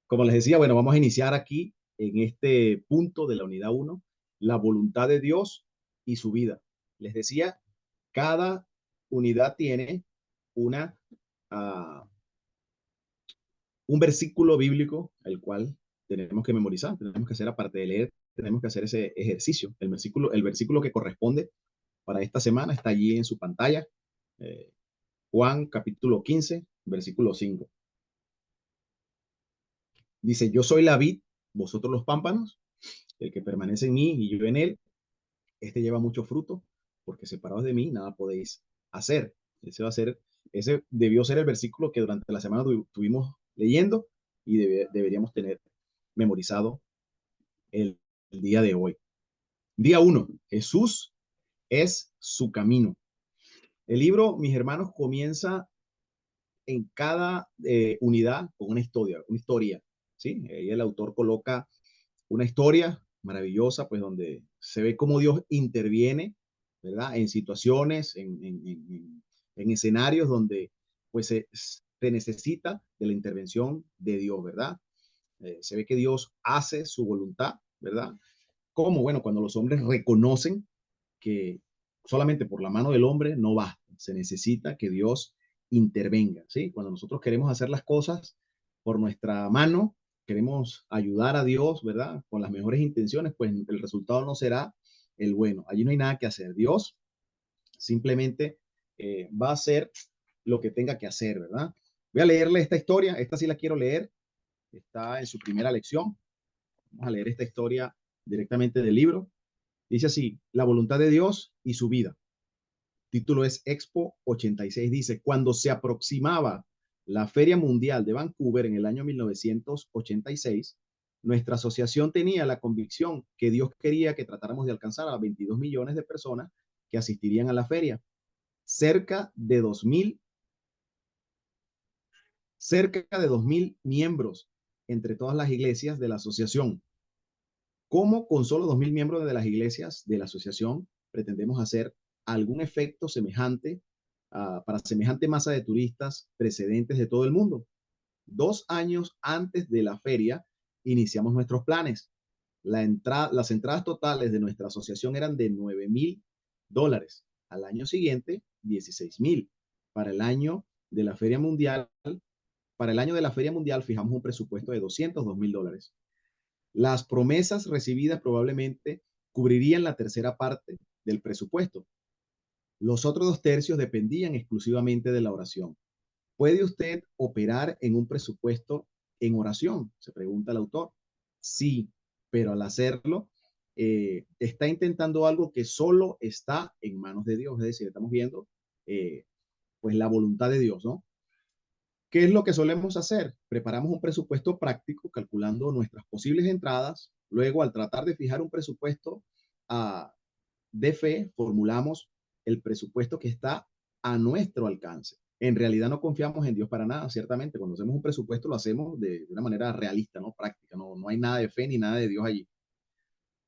Como les decía, bueno, vamos a iniciar aquí en este punto de la unidad uno, la voluntad de Dios y su vida. Les decía, cada unidad tiene una, uh, un versículo bíblico, el cual tenemos que memorizar, tenemos que hacer, aparte de leer, tenemos que hacer ese ejercicio. El versículo que corresponde para esta semana está allí en su pantalla. eh, Juan capítulo 15, versículo 5. Dice, yo soy la vid, vosotros los pámpanos, el que permanece en mí y yo en él, este lleva mucho fruto, porque separados de mí nada podéis hacer. Ese debió ser el versículo que durante la semana estuvimos leyendo y deberíamos tener memorizado el día de hoy. Día uno, Jesús es su camino. El libro, mis hermanos, comienza en cada unidad con una historia, ¿sí? Y el autor coloca una historia maravillosa, pues donde se ve cómo Dios interviene, ¿verdad? En situaciones, en escenarios donde pues se necesita de la intervención de Dios, ¿verdad? Se ve que Dios hace su voluntad, ¿verdad? Como, bueno, cuando los hombres reconocen que solamente por la mano del hombre no basta, se necesita que Dios intervenga, ¿sí? Cuando nosotros queremos hacer las cosas por nuestra mano, queremos ayudar a Dios, ¿verdad? Con las mejores intenciones, pues el resultado no será el bueno. Allí no hay nada que hacer. Dios simplemente va a hacer lo que tenga que hacer, ¿verdad? Voy a leerle esta historia, esta sí la quiero leer, está en su primera lección. Vamos a leer esta historia directamente del libro. Dice así, la voluntad de Dios y su vida. Título es Expo 86. Dice, cuando se aproximaba la Feria Mundial de Vancouver en el año 1986, nuestra asociación tenía la convicción que Dios quería que tratáramos de alcanzar a 22 millones de personas que asistirían a la feria. Cerca de 2,000, cerca de 2,000 miembros entre todas las iglesias de la asociación. ¿Cómo con solo 2,000 miembros de las iglesias de la asociación pretendemos hacer algún efecto semejante para semejante masa de turistas precedentes de todo el mundo? 2 años antes de la feria iniciamos nuestros planes. Las entradas totales de nuestra asociación eran de $9,000. Al año siguiente, 16,000. Para el año de la feria mundial, para el año de la feria mundial fijamos un presupuesto de $202,000. Las promesas recibidas probablemente cubrirían la tercera parte del presupuesto. Los otros 2 tercios dependían exclusivamente de la oración. ¿Puede usted operar en un presupuesto en oración? Se pregunta el autor. Sí, pero al hacerlo, está intentando algo que solo está en manos de Dios. Es decir, estamos viendo pues la voluntad de Dios, ¿no? ¿Qué es lo que solemos hacer? Preparamos un presupuesto práctico calculando nuestras posibles entradas. Luego, al tratar de fijar un presupuesto uh, de fe, formulamos el presupuesto que está a nuestro alcance. En realidad no confiamos en Dios para nada, ciertamente. Cuando hacemos un presupuesto lo hacemos de una manera realista, no práctica. No hay nada de fe ni nada de Dios allí.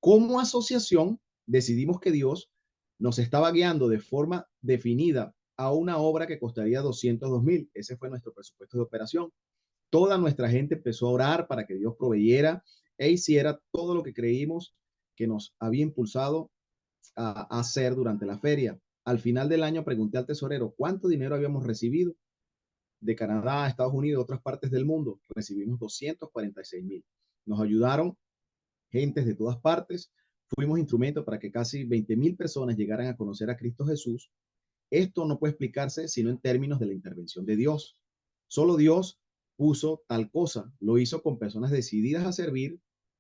Como asociación, decidimos que Dios nos estaba guiando de forma definida a una obra que costaría 202,000. Ese fue nuestro presupuesto de operación. Toda nuestra gente empezó a orar para que Dios proveyera e hiciera todo lo que creímos que nos había impulsado a hacer durante la feria. Al final del año pregunté al tesorero cuánto dinero habíamos recibido de Canadá, Estados Unidos, otras partes del mundo. Recibimos 246,000. Nos ayudaron gentes de todas partes. Fuimos instrumentos para que casi 20,000 personas llegaran a conocer a Cristo Jesús. Esto no puede explicarse sino en términos de la intervención de Dios. Solo Dios puso tal cosa. Lo hizo con personas decididas a servir,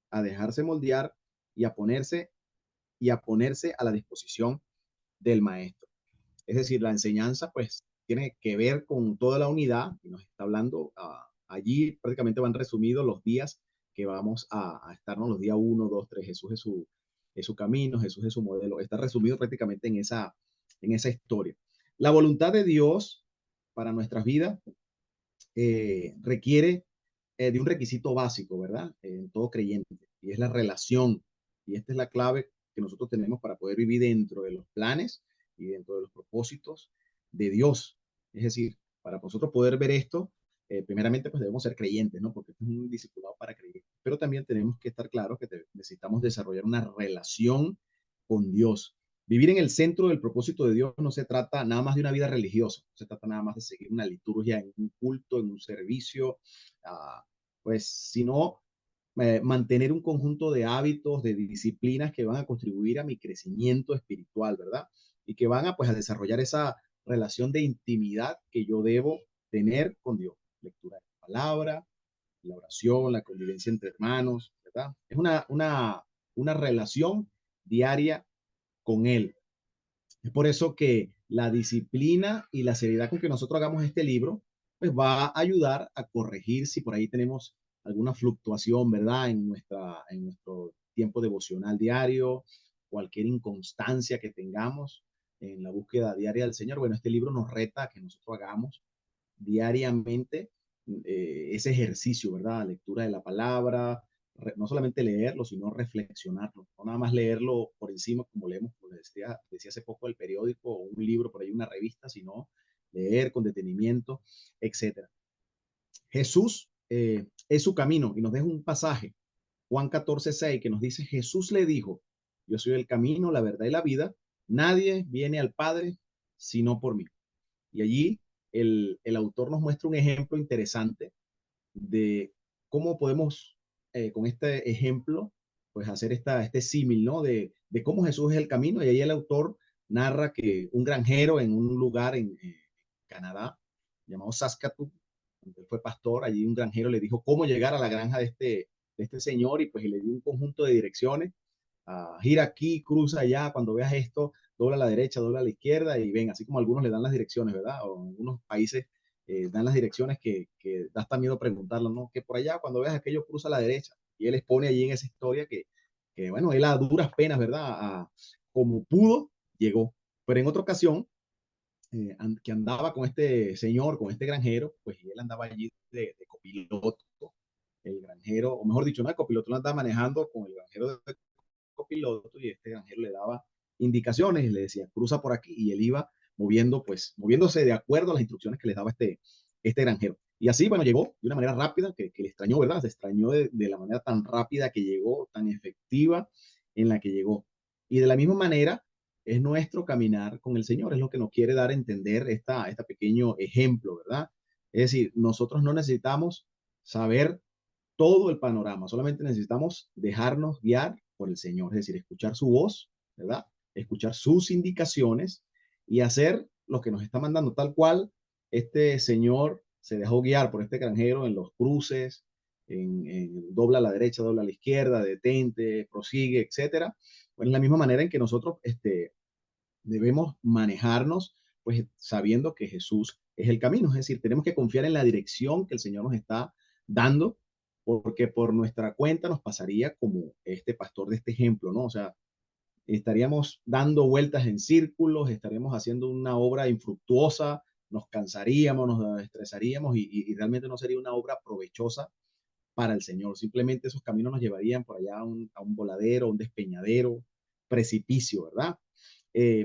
a dejarse moldear y a ponerse a la disposición del maestro. Es decir, la enseñanza pues tiene que ver con toda la unidad y nos está hablando, allí prácticamente van resumidos los días que vamos a estarnos, los días 1, 2, 3. Jesús es su camino, Jesús es su modelo. Está resumido prácticamente en esa historia. La voluntad de Dios para nuestras vidas requiere de un requisito básico, ¿verdad? En todo creyente, y es la relación. Y esta es la clave que nosotros tenemos para poder vivir dentro de los planes y dentro de los propósitos de Dios. Es decir, para nosotros poder ver esto, primeramente pues debemos ser creyentes, ¿no? Porque esto es un discipulado para creyentes, pero también tenemos que estar claros que necesitamos desarrollar una relación con Dios. Vivir en el centro del propósito de Dios no se trata nada más de una vida religiosa, no se trata nada más de seguir una liturgia en un culto, en un servicio, uh, pues, sino mantener un conjunto de hábitos, de disciplinas que van a contribuir a mi crecimiento espiritual, ¿verdad? Y que van a, pues, a desarrollar esa relación de intimidad que yo debo tener con Dios. Lectura de la palabra, la oración, la convivencia entre hermanos, ¿verdad? Es una relación diaria con Él. Es por eso que la disciplina y la seriedad con que nosotros hagamos este libro, pues va a ayudar a corregir si por ahí tenemos alguna fluctuación, ¿verdad? En nuestro tiempo devocional diario, cualquier inconstancia que tengamos en la búsqueda diaria del Señor. Bueno, este libro nos reta a que nosotros hagamos diariamente ese ejercicio, ¿verdad? Lectura de la palabra, no solamente leerlo, sino reflexionarlo, no nada más leerlo por encima, como leemos, como decía hace poco, el periódico o un libro, por ahí una revista, sino leer con detenimiento, etcétera. Jesús es su camino y nos deja un pasaje, Juan 14:6, que nos dice, Jesús le dijo, yo soy el camino, la verdad y la vida, nadie viene al Padre sino por mí. Y allí el autor nos muestra un ejemplo interesante de cómo podemos, con este ejemplo, pues hacer este símil, ¿no? De cómo Jesús es el camino. Y ahí el autor narra que un granjero en un lugar en Canadá, llamado Saskatoon, donde él fue pastor, allí un granjero le dijo cómo llegar a la granja de este señor y pues le dio un conjunto de direcciones. Gira aquí, cruza allá, cuando veas esto, dobla a la derecha, dobla a la izquierda y ven, así como algunos le dan las direcciones, ¿verdad? O en algunos países dan las direcciones que da hasta miedo preguntarlo, ¿no? Que por allá, cuando veas aquello, cruza a la derecha. Y él expone allí en esa historia que bueno, él a duras penas, ¿verdad? Como pudo, llegó. Pero en otra ocasión, que andaba con este señor, con este granjero, pues él andaba allí de copiloto. El granjero, o mejor dicho, no de copiloto, lo andaba manejando con el granjero de copiloto y este granjero le daba indicaciones y le decía, cruza por aquí y él iba moviéndose de acuerdo a las instrucciones que le daba este granjero. Y así, bueno, llegó de una manera rápida, que le extrañó, ¿verdad? Se extrañó de la manera tan rápida que llegó, tan efectiva en la que llegó. Y de la misma manera, es nuestro caminar con el Señor, es lo que nos quiere dar a entender este pequeño ejemplo, ¿verdad? Es decir, nosotros no necesitamos saber todo el panorama, solamente necesitamos dejarnos guiar por el Señor, es decir, escuchar su voz, ¿verdad? Escuchar sus indicaciones y hacer lo que nos está mandando, tal cual este Señor se dejó guiar por este granjero en los cruces, dobla a la derecha, dobla a la izquierda, detente, prosigue, etcétera. Pues en la misma manera en que nosotros debemos manejarnos, pues sabiendo que Jesús es el camino, es decir, tenemos que confiar en la dirección que el Señor nos está dando, porque por nuestra cuenta nos pasaría como este pastor de este ejemplo, ¿no? O sea, estaríamos dando vueltas en círculos, estaríamos haciendo una obra infructuosa, nos cansaríamos, nos estresaríamos y realmente no sería una obra provechosa para el Señor. Simplemente esos caminos nos llevarían por allá a un voladero, un despeñadero, precipicio, ¿verdad?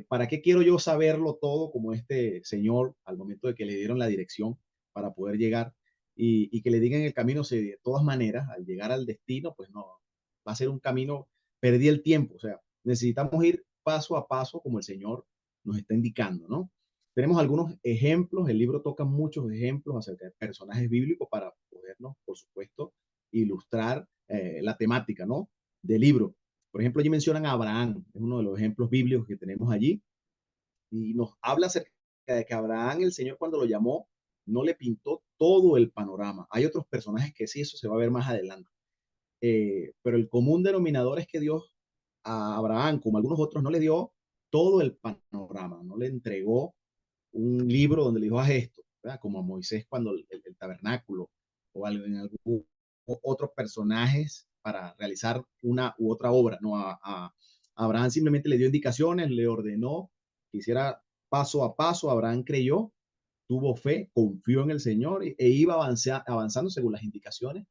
¿Para qué quiero yo saberlo todo como este señor al momento de que le dieron la dirección para poder llegar y que le digan el camino? Si de todas maneras, al llegar al destino, pues no, va a ser un camino, perdí el tiempo, o sea, necesitamos ir paso a paso como el Señor nos está indicando, ¿no? Tenemos algunos ejemplos, el libro toca muchos ejemplos acerca de personajes bíblicos para podernos, por supuesto, ilustrar la temática, ¿no? Del libro. Por ejemplo, allí mencionan a Abraham, es uno de los ejemplos bíblicos que tenemos allí, y nos habla acerca de que Abraham, el Señor cuando lo llamó, no le pintó todo el panorama. Hay otros personajes que sí, eso se va a ver más adelante. Pero el común denominador es que Dios a Abraham, como a algunos otros, no le dio todo el panorama, no le entregó un libro donde le dijo, haz esto, ¿verdad? Como a Moisés cuando el tabernáculo o en algún otros personajes para realizar una u otra obra, ¿no? A Abraham simplemente le dio indicaciones, le ordenó que hiciera paso a paso. Abraham creyó, tuvo fe, confió en el Señor e iba avanzando según las indicaciones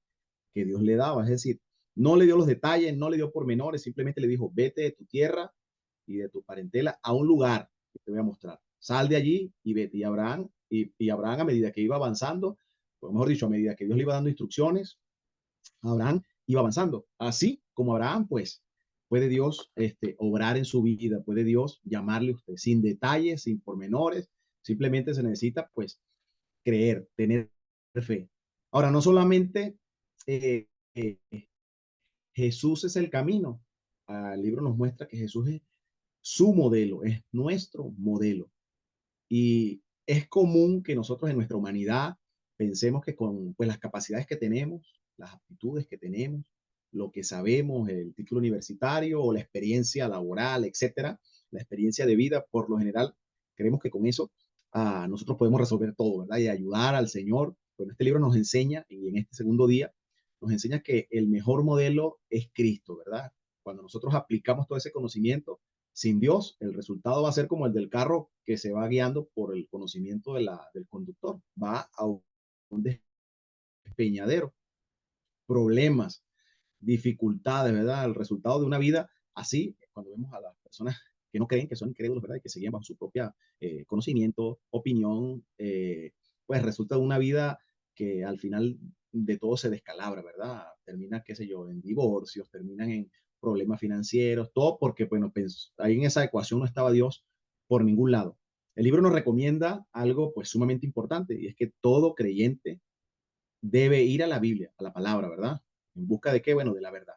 que Dios le daba. Es decir, no le dio los detalles, no le dio pormenores, simplemente le dijo, vete de tu tierra y de tu parentela a un lugar que te voy a mostrar. Sal de allí y vete. Y Abraham a medida que iba avanzando, o mejor dicho, a medida que Dios le iba dando instrucciones, Abraham iba avanzando. Así como Abraham, pues, puede Dios obrar en su vida, puede Dios llamarle a usted sin detalles, sin pormenores, simplemente se necesita, pues, creer, tener fe. Ahora, no solamente eh, eh, Jesús es el camino. El libro nos muestra que Jesús es su modelo, es nuestro modelo. Y es común que nosotros en nuestra humanidad pensemos que con pues, las capacidades que tenemos, las aptitudes que tenemos, lo que sabemos, el título universitario o la experiencia laboral, etcétera, la experiencia de vida, por lo general, creemos que con eso nosotros podemos resolver todo, ¿verdad? Y ayudar al Señor. Bueno, este libro nos enseña, y en este segundo día, nos enseña que el mejor modelo es Cristo, ¿verdad? Cuando nosotros aplicamos todo ese conocimiento, sin Dios, el resultado va a ser como el del carro que se va guiando por el conocimiento del conductor. Va a un despeñadero, problemas, dificultades, ¿verdad? El resultado de una vida así, cuando vemos a las personas que no creen, que son incrédulos, ¿verdad? Y que seguían bajo su propia conocimiento, opinión, pues resulta de una vida que al final de todo se descalabra, ¿verdad? Termina, qué sé yo, en divorcios, terminan en problemas financieros, todo porque, bueno, pues, ahí en esa ecuación no estaba Dios por ningún lado. El libro nos recomienda algo pues sumamente importante y es que todo creyente debe ir a la Biblia, a la palabra, ¿verdad? ¿En busca de qué? Bueno, de la verdad.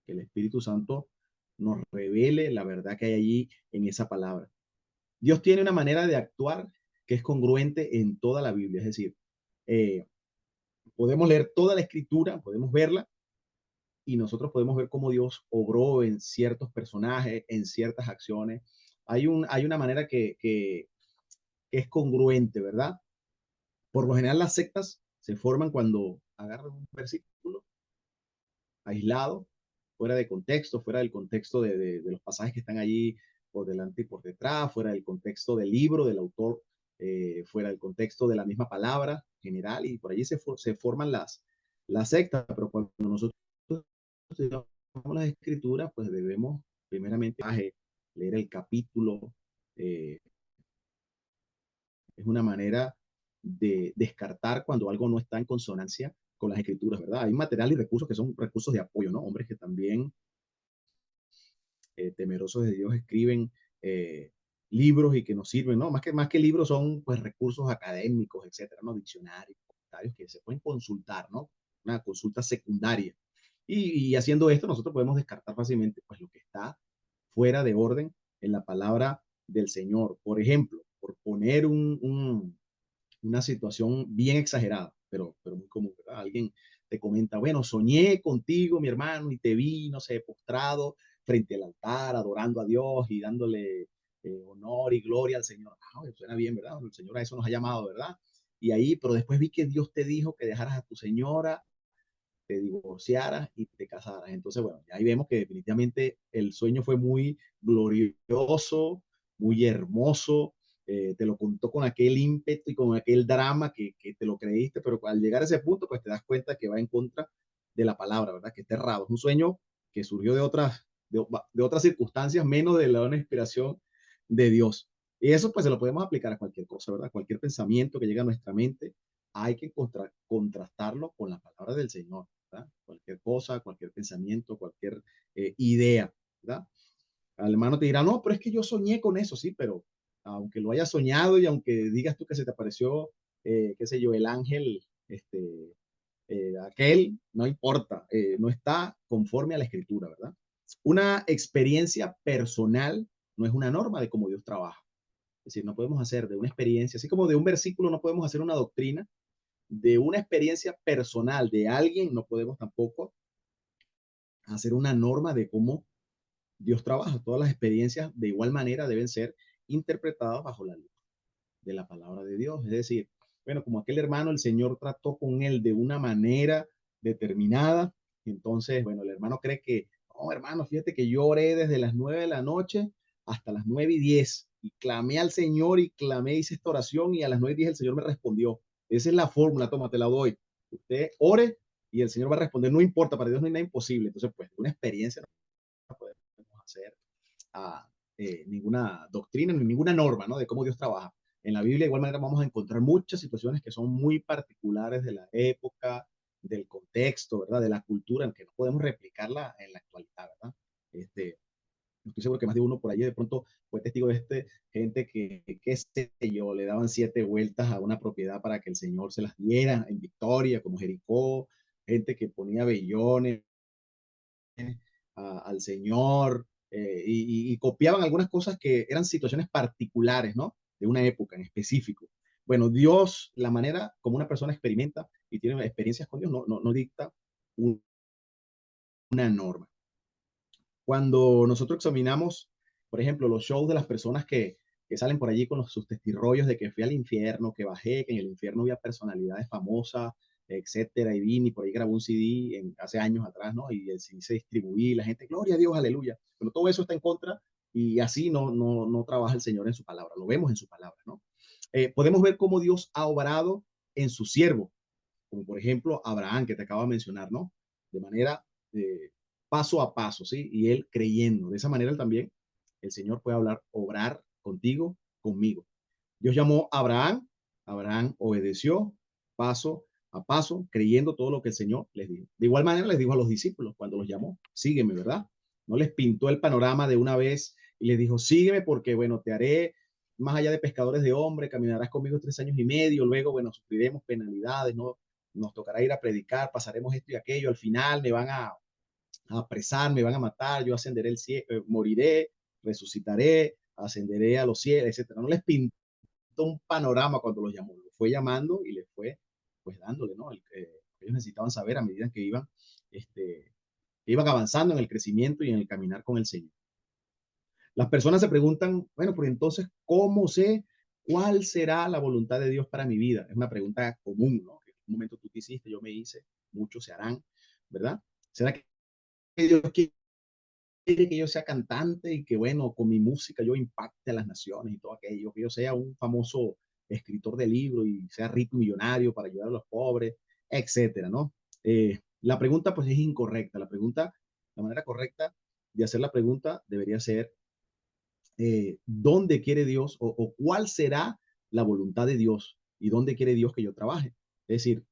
Que el Espíritu Santo nos revele la verdad que hay allí en esa palabra. Dios tiene una manera de actuar que es congruente en toda la Biblia, es decir, eh, podemos leer toda la escritura, podemos verla y nosotros podemos ver cómo Dios obró en ciertos personajes, en ciertas acciones. Hay una manera que es congruente, ¿verdad? Por lo general las sectas se forman cuando agarran un versículo aislado, fuera de contexto, fuera del contexto de los pasajes que están allí por delante y por detrás, fuera del contexto del libro, del autor, fuera del contexto de la misma palabra general, y por allí se forman las sectas, pero cuando nosotros estudiamos las escrituras, pues debemos primeramente leer el capítulo, eh, es una manera de descartar cuando algo no está en consonancia con las escrituras, ¿verdad? Hay material y recursos que son recursos de apoyo, ¿no? Hombres que también temerosos de Dios escriben libros y que nos sirven, ¿no? Más que libros son pues recursos académicos, etcétera, ¿no? Diccionarios, comentarios que se pueden consultar, ¿no? Una consulta secundaria. Y haciendo esto nosotros podemos descartar fácilmente pues lo que está fuera de orden en la palabra del Señor. Por ejemplo, por poner una situación bien exagerada, pero muy común, ¿verdad? Alguien te comenta, bueno, soñé contigo, mi hermano, y te vi, no sé, postrado frente al altar, adorando a Dios y dándole honor y gloria al Señor. Ah, suena bien, ¿verdad? El Señor a eso nos ha llamado, ¿verdad? Y ahí, pero después vi que Dios te dijo que dejaras a tu señora, te divorciaras y te casaras. Entonces, bueno, ahí vemos que definitivamente el sueño fue muy glorioso, muy hermoso, te lo contó con aquel ímpetu y con aquel drama que te lo creíste, pero al llegar a ese punto, pues te das cuenta que va en contra de la palabra, ¿verdad? Que está errado. Es un sueño que surgió de otras circunstancias, menos de la inspiración de Dios. Y eso pues se lo podemos aplicar a cualquier cosa, ¿verdad? Cualquier pensamiento que llega a nuestra mente, hay que contrastarlo con la palabra del Señor, ¿verdad? Cualquier cosa, cualquier pensamiento, cualquier idea, ¿verdad? Al hermano te dirá, no, pero es que yo soñé con eso, sí, pero aunque lo hayas soñado y aunque digas tú que se te apareció, qué sé yo, el ángel, aquel, no importa, no está conforme a la escritura, ¿verdad? Una experiencia personal no es una norma de cómo Dios trabaja. Es decir, no podemos hacer de una experiencia, así como de un versículo no podemos hacer una doctrina, de una experiencia personal de alguien no podemos tampoco hacer una norma de cómo Dios trabaja. Todas las experiencias de igual manera deben ser interpretadas bajo la luz de la palabra de Dios. Es decir, bueno, como aquel hermano, el Señor trató con él de una manera determinada. Entonces, bueno, el hermano cree que, no, hermano, fíjate que yo oré desde las 9 de la noche hasta las 9:10 y clamé al Señor y clamé, hice esta oración y a las 9:10 el Señor me respondió. Esa es la fórmula, toma, te la doy. Usted ore y el Señor va a responder, no importa, para Dios no hay nada imposible. Entonces, pues, una experiencia no podemos hacer a ninguna doctrina ni ninguna norma, ¿no? De cómo Dios trabaja. En la Biblia, de igual manera, vamos a encontrar muchas situaciones que son muy particulares de la época, del contexto, ¿verdad? De la cultura, en que no podemos replicarla en la actualidad, ¿verdad? Este, Estoy seguro que más de uno por allí de pronto fue testigo de gente que, qué sé yo, le daban 7 vueltas a una propiedad para que el Señor se las diera en victoria, como Jericó, gente que ponía vellones al Señor, y copiaban algunas cosas que eran situaciones particulares, ¿no? De una época en específico. Bueno, Dios, la manera como una persona experimenta y tiene experiencias con Dios, no dicta una norma. Cuando nosotros examinamos, por ejemplo, los shows de las personas que salen por allí con sus testirrollos de que fui al infierno, que bajé, que en el infierno había personalidades famosas, etcétera, y vine y por ahí grabó un CD hace años atrás, ¿no? Y el CD se distribuía y la gente, gloria a Dios, aleluya. Pero todo eso está en contra y así no trabaja el Señor en su palabra, lo vemos en su palabra, ¿no? Podemos ver cómo Dios ha obrado en su siervo, como por ejemplo Abraham, que te acabo de mencionar, ¿no? De manera paso a paso, ¿sí? Y él creyendo. De esa manera él también, el Señor puede hablar, obrar contigo, conmigo. Dios llamó a Abraham, Abraham obedeció paso a paso, creyendo todo lo que el Señor les dijo. De igual manera les dijo a los discípulos cuando los llamó, sígueme, ¿verdad? No les pintó el panorama de una vez y les dijo, sígueme porque, bueno, te haré más allá de pescadores de hombres, caminarás conmigo 3 años y medio, luego, bueno, sufriremos penalidades, ¿no? Nos tocará ir a predicar, pasaremos esto y aquello, al final me van a apresar, me van a matar, yo ascenderé el cielo, moriré, resucitaré, ascenderé a los cielos, etcétera. No les pintó un panorama cuando los llamó, lo fue llamando y les fue pues dándole, ¿no? Ellos necesitaban saber a medida que iban avanzando en el crecimiento y en el caminar con el Señor. Las personas se preguntan, bueno, pues entonces, ¿cómo sé cuál será la voluntad de Dios para mi vida? Es una pregunta común, ¿no? Que en un momento tú te hiciste, yo me hice, muchos se harán, ¿verdad? ¿Será que Dios quiere que yo sea cantante y que, bueno, con mi música yo impacte a las naciones y todo aquello, que yo sea un famoso escritor de libros y sea rico y millonario para ayudar a los pobres, etcétera, ¿no? La pregunta pues es incorrecta. La manera correcta de hacer la pregunta debería ser dónde quiere Dios o cuál será la voluntad de Dios y dónde quiere Dios que yo trabaje. Es decir,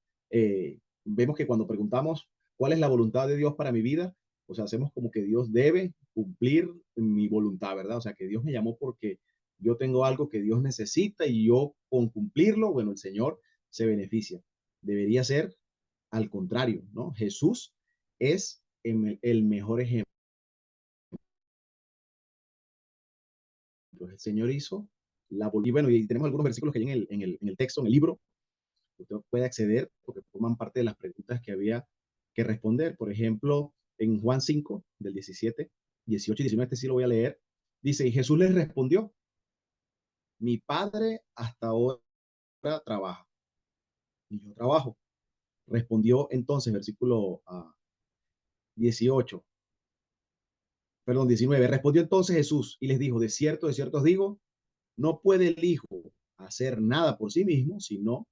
vemos que cuando preguntamos cuál es la voluntad de Dios para mi vida, o sea, hacemos como que Dios debe cumplir mi voluntad, ¿verdad? O sea, que Dios me llamó porque yo tengo algo que Dios necesita y yo con cumplirlo, bueno, el Señor se beneficia. Debería ser al contrario, ¿no? Jesús es el mejor ejemplo. El Señor hizo y bueno, y tenemos algunos versículos que hay en el texto, en el libro, que usted puede acceder porque forman parte de las preguntas que había que responder. Por ejemplo, en Juan 5, del 17, 18 y 19, este sí lo voy a leer. Dice, y Jesús les respondió, mi Padre hasta ahora trabaja y yo trabajo. Respondió entonces, versículo 18, perdón, 19, respondió entonces Jesús y les dijo, de cierto os digo, no puede el Hijo hacer nada por sí mismo, sino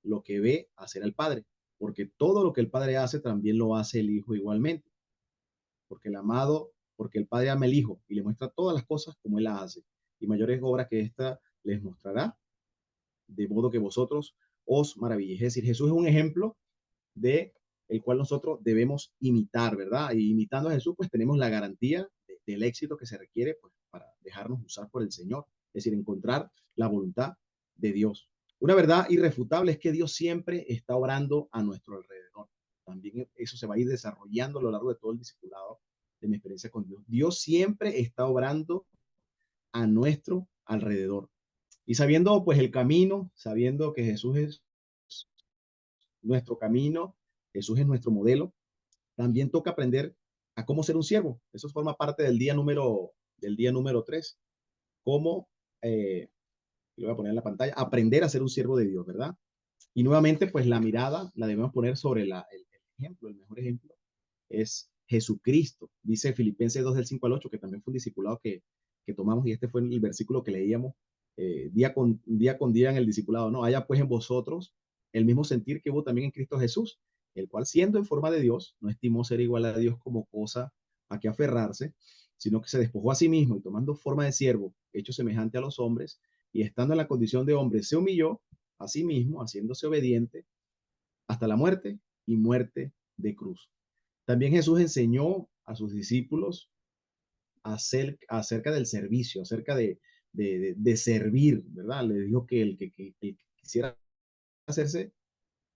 lo que ve hacer al Padre, porque todo lo que el Padre hace también lo hace el Hijo igualmente, porque el Padre ama al Hijo y le muestra todas las cosas como Él las hace, y mayores obras que esta les mostrará, de modo que vosotros os maravilléis. Es decir, Jesús es un ejemplo de el cual nosotros debemos imitar, ¿verdad? Y imitando a Jesús, pues tenemos la garantía del éxito que se requiere pues, para dejarnos usar por el Señor, es decir, encontrar la voluntad de Dios. Una verdad irrefutable es que Dios siempre está obrando a nuestro alrededor. También eso se va a ir desarrollando a lo largo de todo el discipulado de mi experiencia con Dios. Dios siempre está obrando a nuestro alrededor. Y sabiendo pues el camino, sabiendo que Jesús es nuestro camino, Jesús es nuestro modelo, también toca aprender a cómo ser un siervo. Eso forma parte del día número 3. Cómo, lo voy a poner en la pantalla, aprender a ser un siervo de Dios, ¿verdad? Y nuevamente, pues la mirada la debemos poner sobre el ejemplo, el mejor ejemplo es Jesucristo. Dice Filipenses 2 del 5 al 8, que también fue un discipulado que tomamos y este fue el versículo que leíamos día con día en el discipulado. No, haya pues en vosotros el mismo sentir que hubo también en Cristo Jesús, el cual siendo en forma de Dios, no estimó ser igual a Dios como cosa a que aferrarse, sino que se despojó a sí mismo y tomando forma de siervo, hecho semejante a los hombres, y estando en la condición de hombre, se humilló a sí mismo, haciéndose obediente hasta la muerte y muerte de cruz. También Jesús enseñó a sus discípulos acerca del servicio, acerca de servir, ¿verdad? Le dijo que el que quisiera hacerse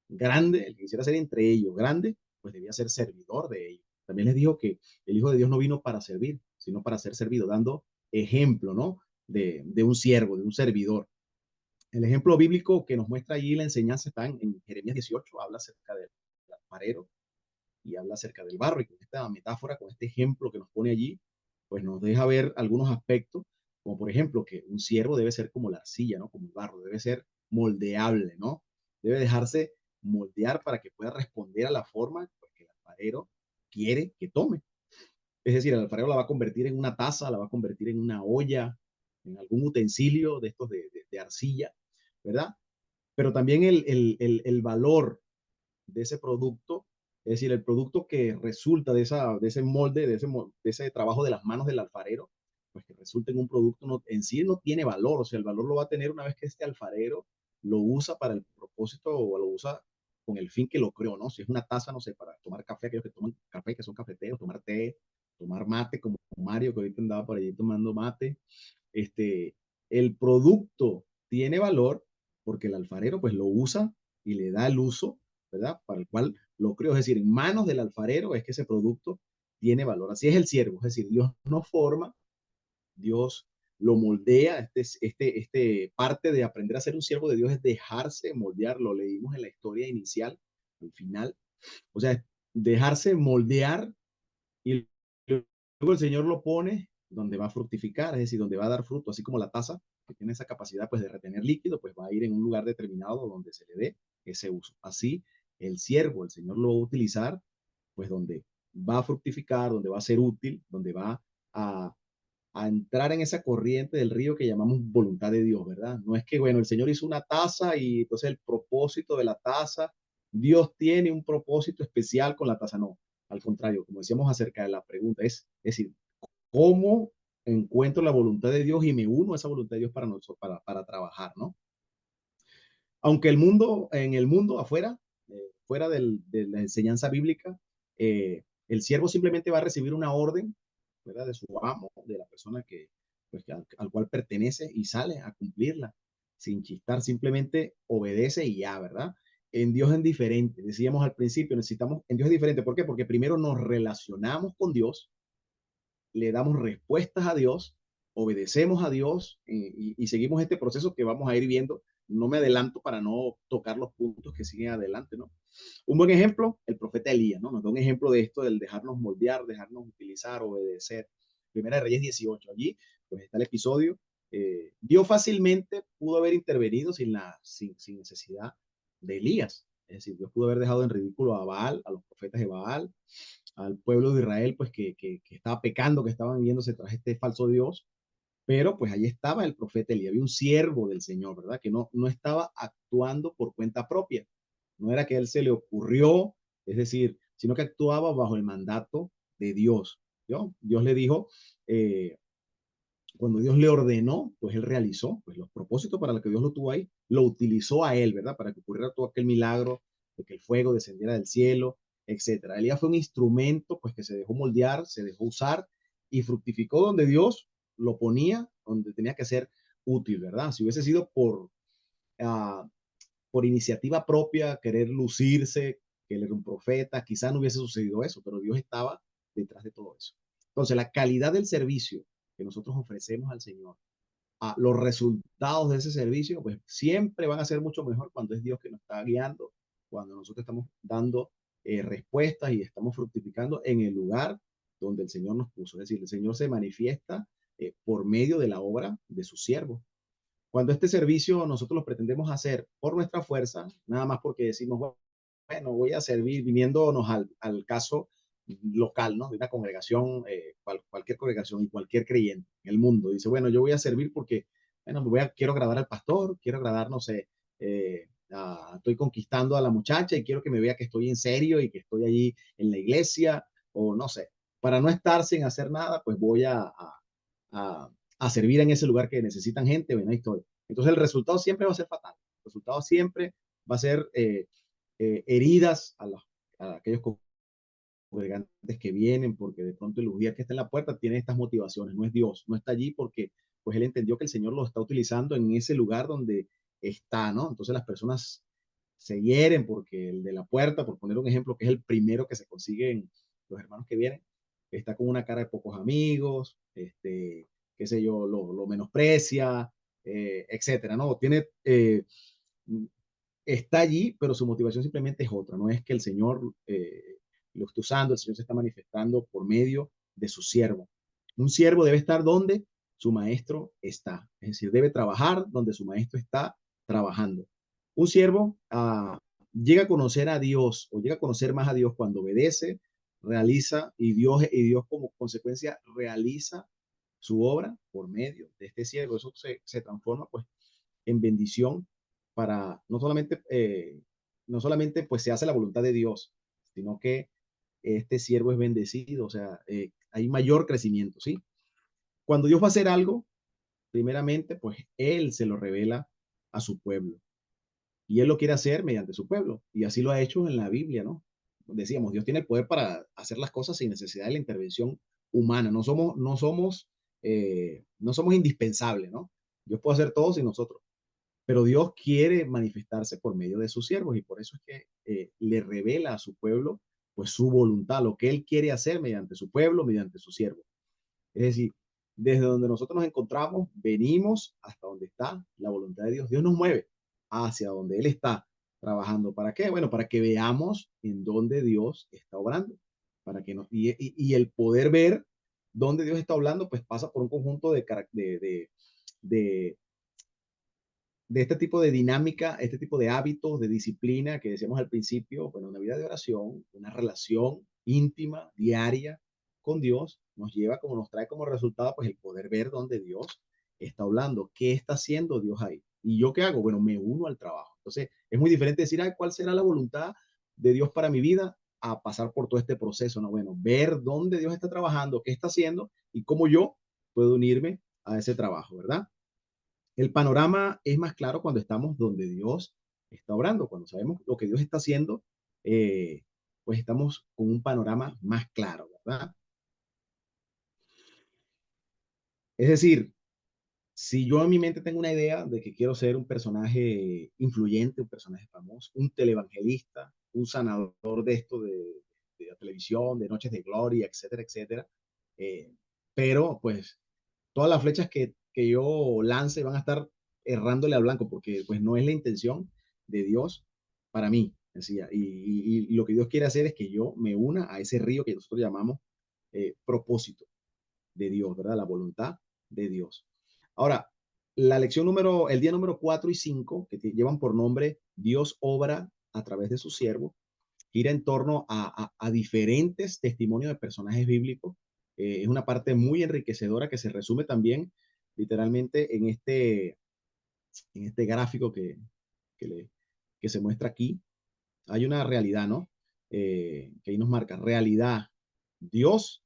grande, el que quisiera ser entre ellos grande, pues debía ser servidor de ellos. También les dijo que el Hijo de Dios no vino para servir, sino para ser servido, dando ejemplo, ¿no? De un siervo, de un servidor. El ejemplo bíblico que nos muestra allí la enseñanza está en Jeremías 18, habla acerca del alfarero y habla acerca del barro, y con esta metáfora, con este ejemplo que nos pone allí, pues nos deja ver algunos aspectos, como por ejemplo que un siervo debe ser como la arcilla, ¿no? Como el barro, debe ser moldeable, ¿no? Debe dejarse moldear para que pueda responder a la forma pues, que el alfarero quiere que tome. Es decir, el alfarero la va a convertir en una taza, la va a convertir en una olla, en algún utensilio de estos de arcilla, ¿verdad? Pero también el valor de ese producto, es decir, el producto que resulta de ese molde, de ese trabajo de las manos del alfarero, pues que resulta en un producto en sí no tiene valor, o sea, el valor lo va a tener una vez que este alfarero lo usa para el propósito o lo usa con el fin que lo creó, ¿no? Si es una taza, no sé, para tomar café, aquellos que toman café, que son cafeteros, tomar té, tomar mate, como Mario, que ahorita andaba por allí tomando mate, este, el producto tiene valor porque el alfarero pues lo usa y le da el uso, ¿verdad? Para el cual lo creo, es decir, en manos del alfarero es que ese producto tiene valor. Así es el siervo, es decir, Dios no forma, Dios lo moldea, parte de aprender a ser un siervo de Dios es dejarse moldear, lo leímos en la historia inicial, al final, o sea, dejarse moldear y luego el Señor lo pone donde va a fructificar, es decir, donde va a dar fruto, así como la taza que tiene esa capacidad pues de retener líquido, pues va a ir en un lugar determinado donde se le dé ese uso. Así el siervo, el Señor lo va a utilizar pues donde va a fructificar, donde va a ser útil, donde va a, a entrar en esa corriente del río que llamamos voluntad de Dios, ¿verdad? No es que, bueno, el Señor hizo una taza y entonces el propósito de la taza, Dios tiene un propósito especial con la taza, no. Al contrario, como decíamos acerca de la pregunta, es decir, ¿cómo encuentro la voluntad de Dios y me uno a esa voluntad de Dios para nosotros, para trabajar, ¿no? Aunque en el mundo afuera, fuera de la enseñanza bíblica, el siervo simplemente va a recibir una orden, ¿verdad? De su amo, de la persona pues, al cual pertenece y sale a cumplirla, sin chistar, simplemente obedece y ya, ¿verdad? En Dios es diferente, decíamos al principio, en Dios es diferente, ¿por qué? Porque primero nos relacionamos con Dios, le damos respuestas a Dios, obedecemos a Dios y seguimos este proceso que vamos a ir viendo. No me adelanto para no tocar los puntos que siguen adelante, ¿no? Un buen ejemplo, el profeta Elías, ¿no? Nos da un ejemplo de esto, del dejarnos moldear, dejarnos utilizar, obedecer. Primera de Reyes 18, allí, pues está el episodio. Dios fácilmente pudo haber intervenido sin necesidad de Elías. Es decir, Dios pudo haber dejado en ridículo a Baal, a los profetas de Baal, al pueblo de Israel, pues que estaba pecando, que estaban viéndose tras este falso Dios, pero pues ahí estaba el profeta Elías, había un siervo del Señor, ¿verdad? Que no estaba actuando por cuenta propia, no era que a él se le ocurrió, es decir, sino que actuaba bajo el mandato de Dios, ¿no? Dios le dijo, cuando Dios le ordenó, pues él realizó, pues los propósitos para los que Dios lo tuvo ahí, lo utilizó a él, ¿verdad? Para que ocurriera todo aquel milagro, de que el fuego descendiera del cielo, etcétera. Elías fue un instrumento, pues que se dejó moldear, se dejó usar y fructificó donde Dios lo ponía, donde tenía que ser útil, ¿verdad? Si hubiese sido por iniciativa propia, querer lucirse, que él era un profeta, quizá no hubiese sucedido eso, pero Dios estaba detrás de todo eso. Entonces, la calidad del servicio que nosotros ofrecemos al Señor, a los resultados de ese servicio, pues siempre van a ser mucho mejor cuando es Dios que nos está guiando, cuando nosotros estamos dando respuestas y estamos fructificando en el lugar donde el Señor nos puso. Es decir, el Señor se manifiesta por medio de la obra de sus siervos. Cuando este servicio nosotros lo pretendemos hacer por nuestra fuerza, nada más porque decimos, bueno, voy a servir, viniéndonos al caso local, ¿no? De una congregación, cualquier congregación y cualquier creyente en el mundo. Dice, bueno, yo voy a servir porque, bueno, quiero agradar al pastor, quiero agradar, no sé, estoy conquistando a la muchacha y quiero que me vea que estoy en serio y que estoy allí en la iglesia, o no sé, para no estar sin hacer nada, pues voy a, a servir en ese lugar que necesitan gente, bueno, ahí estoy. Entonces el resultado siempre va a ser fatal. El resultado siempre va a ser heridas a aquellos congregantes que vienen, porque de pronto el ujier que está en la puerta tiene estas motivaciones, no es Dios, no está allí porque pues él entendió que el Señor lo está utilizando en ese lugar donde está, ¿no? Entonces las personas se hieren porque el de la puerta, por poner un ejemplo, que es el primero que se consiguen los hermanos que vienen, está con una cara de pocos amigos, qué sé yo, lo menosprecia, etcétera, ¿no? Está allí, pero su motivación simplemente es otra, no es que el Señor lo está usando, el Señor se está manifestando por medio de su siervo. Un siervo debe estar donde su maestro está, es decir, debe trabajar donde su maestro está trabajando. Un siervo llega a conocer a Dios o llega a conocer más a Dios cuando obedece, realiza y Dios como consecuencia realiza su obra por medio de este siervo. Eso se transforma pues en bendición para no solamente pues se hace la voluntad de Dios, sino que este siervo es bendecido, o sea, hay mayor crecimiento, ¿sí? Cuando Dios va a hacer algo, primeramente, pues Él se lo revela a su pueblo y Él lo quiere hacer mediante su pueblo y así lo ha hecho en la Biblia, ¿no? Decíamos, Dios tiene el poder para hacer las cosas sin necesidad de la intervención humana, no somos indispensables, ¿no? Dios puede hacer todo sin nosotros. Pero Dios quiere manifestarse por medio de sus siervos y por eso es que le revela a su pueblo pues su voluntad, lo que Él quiere hacer mediante su pueblo, mediante su siervo. Es decir, desde donde nosotros nos encontramos, venimos hasta donde está la voluntad de Dios. Dios nos mueve hacia donde Él está trabajando. ¿Para qué? Bueno, para que veamos en dónde Dios está obrando. Y el poder ver dónde Dios está hablando, pues pasa por un conjunto de de este tipo de dinámica, este tipo de hábitos, de disciplina que decíamos al principio, bueno, una vida de oración, una relación íntima, diaria con Dios, nos lleva como nos trae como resultado, pues el poder ver dónde Dios está hablando, qué está haciendo Dios ahí. ¿Y yo qué hago? Bueno, me uno al trabajo. Entonces, es muy diferente decir, ay, ¿cuál será la voluntad de Dios para mi vida? A pasar por todo este proceso, ¿no? Bueno, ver dónde Dios está trabajando, qué está haciendo y cómo yo puedo unirme a ese trabajo, ¿verdad? El panorama es más claro cuando estamos donde Dios está obrando, cuando sabemos lo que Dios está haciendo, eh, pues estamos con un panorama más claro, ¿verdad? Es decir, si yo en mi mente tengo una idea de que quiero ser un personaje influyente, un personaje famoso, un televangelista, un sanador de esto de la televisión, de Noches de Gloria, etcétera, etcétera, eh, pero pues todas las flechas que yo lance van a estar errándole al blanco, porque pues no es la intención de Dios para mí. Decía. Y lo que Dios quiere hacer es que yo me una a ese río que nosotros llamamos propósito de Dios, ¿verdad? La voluntad de Dios. Ahora, el día número 4 y 5, llevan por nombre Dios obra a través de su siervo, gira en torno a diferentes testimonios de personajes bíblicos. Es una parte muy enriquecedora que se resume también literalmente en este gráfico que, le, que se muestra aquí. Hay una realidad, ¿no? Que ahí nos marca realidad, Dios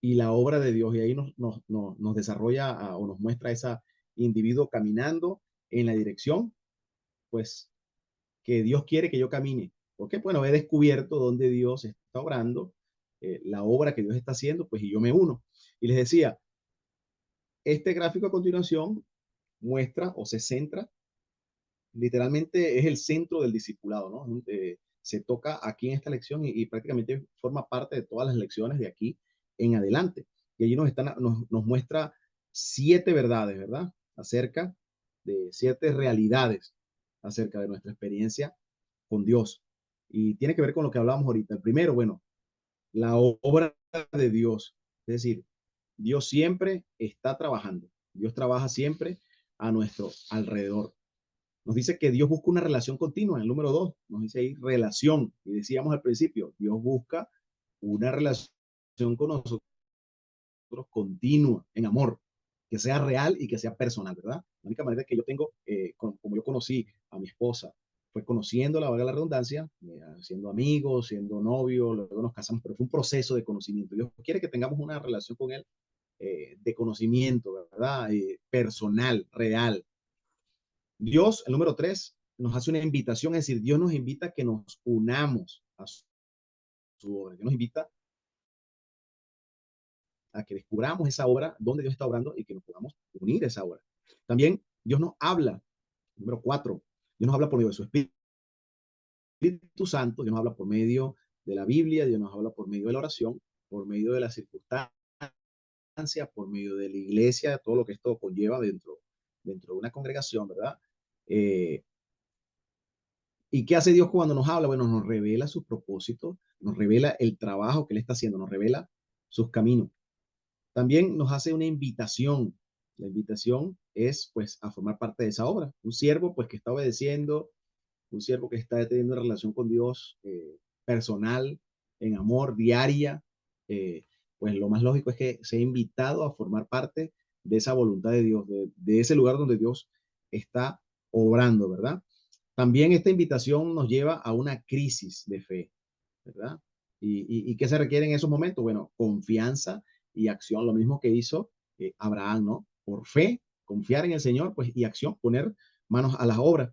y la obra de Dios. Y ahí nos desarrolla o nos muestra ese individuo caminando en la dirección, pues, que Dios quiere que yo camine. Porque, bueno, he descubierto dónde Dios está obrando, la obra que Dios está haciendo, pues, y yo me uno. Y les decía, este gráfico a continuación muestra o se centra, literalmente es el centro del discipulado, ¿no? Se toca aquí en esta lección y prácticamente forma parte de todas las lecciones de aquí en adelante. Y allí nos muestra 7 verdades, ¿verdad? Acerca de 7 realidades acerca de nuestra experiencia con Dios. Y tiene que ver con lo que hablábamos ahorita. El primero, bueno, la obra de Dios. Es decir, Dios siempre está trabajando. Dios trabaja siempre a nuestro alrededor. Nos dice que Dios busca una relación continua. En el número 2 nos dice ahí relación. Y decíamos al principio, Dios busca una relación con nosotros continua, en amor, que sea real y que sea personal, ¿verdad? La única manera que yo tengo, como yo conocí a mi esposa, fue conociéndola, valga la redundancia, siendo amigos, siendo novios, luego nos casamos, pero fue un proceso de conocimiento. Dios quiere que tengamos una relación con Él de conocimiento, ¿verdad? Personal, real. Dios, el número 3, nos hace una invitación, es decir, Dios nos invita a que nos unamos a su obra. Dios nos invita a que descubramos esa obra, donde Dios está obrando y que nos podamos unir a esa obra. También Dios nos habla, número 4, Dios nos habla por medio de su Espíritu Santo, Dios nos habla por medio de la Biblia, Dios nos habla por medio de la oración, por medio de las circunstancias, por medio de la iglesia, todo lo que esto conlleva dentro de una congregación, ¿verdad? Eh, ¿Y qué hace Dios cuando nos habla? Bueno, nos revela sus propósitos, nos revela el trabajo que Él está haciendo, nos revela sus caminos. También nos hace una invitación. La invitación es, pues, a formar parte de esa obra. Un siervo, pues, que está obedeciendo, un siervo que está teniendo una relación con Dios personal, en amor, diaria, eh, pues lo más lógico es que sea invitado a formar parte de esa voluntad de Dios, de ese lugar donde Dios está obrando, ¿verdad? También esta invitación nos lleva a una crisis de fe, ¿verdad? ¿Y qué se requiere en esos momentos? Bueno, confianza y acción, lo mismo que hizo Abraham, ¿no? Por fe, confiar en el Señor, pues, y acción, poner manos a las obras.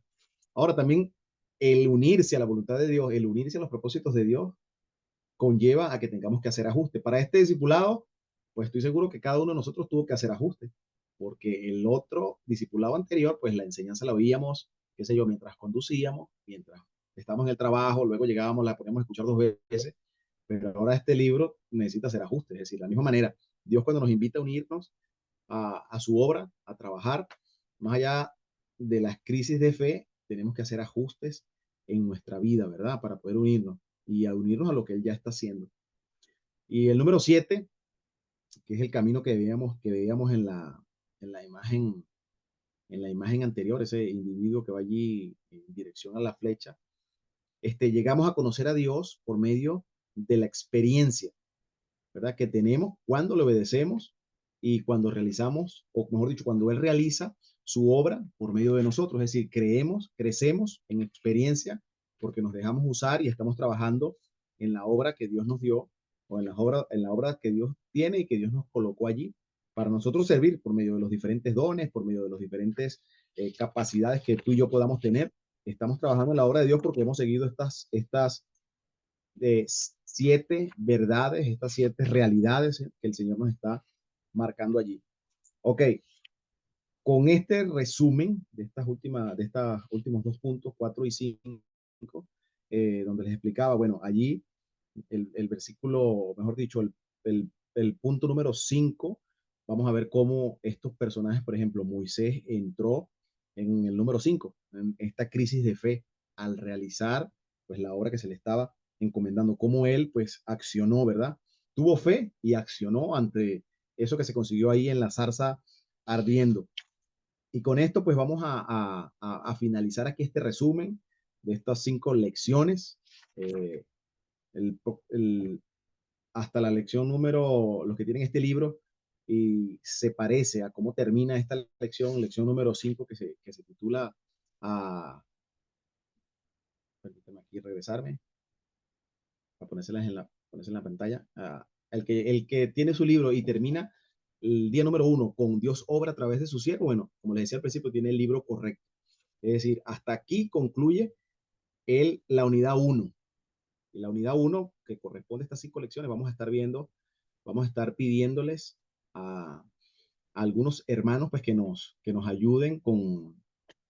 Ahora también el unirse a la voluntad de Dios, el unirse a los propósitos de Dios, conlleva a que tengamos que hacer ajustes. Para este discipulado, pues estoy seguro que cada uno de nosotros tuvo que hacer ajustes, porque el otro discipulado anterior, pues la enseñanza la oíamos, qué sé yo, mientras conducíamos, mientras estábamos en el trabajo, luego llegábamos, la poníamos a escuchar 2 veces, pero ahora este libro necesita hacer ajustes, es decir, de la misma manera, Dios cuando nos invita a unirnos a su obra, a trabajar, más allá de las crisis de fe, tenemos que hacer ajustes en nuestra vida, ¿verdad? Para poder unirnos y a unirnos a lo que Él ya está haciendo. Y el número 7, que es el camino que veíamos en la imagen anterior, ese individuo que va allí en dirección a la flecha, llegamos a conocer a Dios por medio de la experiencia, ¿verdad? Que tenemos cuando le obedecemos y cuando realizamos, o mejor dicho, cuando Él realiza su obra por medio de nosotros. Es decir, crecemos en experiencia porque nos dejamos usar y estamos trabajando en la obra que Dios nos dio o en la obra que Dios tiene y que Dios nos colocó allí para nosotros servir por medio de los diferentes dones, por medio de los diferentes capacidades que tú y yo podamos tener. Estamos trabajando en la obra de Dios porque hemos seguido estas de 7 verdades, estas 7 realidades que el Señor nos está marcando allí. Ok, con este resumen de estos últimos 2 puntos, 4 y 5, donde les explicaba, bueno, allí el versículo, mejor dicho, el punto número 5, vamos a ver cómo estos personajes, por ejemplo, Moisés entró en el número 5 en esta crisis de fe, al realizar pues la obra que se le estaba encomendando, cómo él pues accionó, ¿verdad? Tuvo fe y accionó ante eso que se consiguió ahí en la zarza ardiendo. Y con esto pues vamos a finalizar aquí este resumen de estas 5 lecciones. Eh, el, el, Hasta la lección número, los que tienen este libro, y se parece a cómo termina esta lección número 5 que se titula, permítame aquí regresarme, para ponérselas en la pantalla, el que tiene su libro y termina el día número 1 con Dios obra a través de su siervo, bueno, como les decía al principio, tiene el libro correcto. Es decir, hasta aquí concluye la unidad 1. Y la unidad 1, que corresponde a estas 5 lecciones, vamos a estar pidiéndoles a algunos hermanos pues que nos ayuden con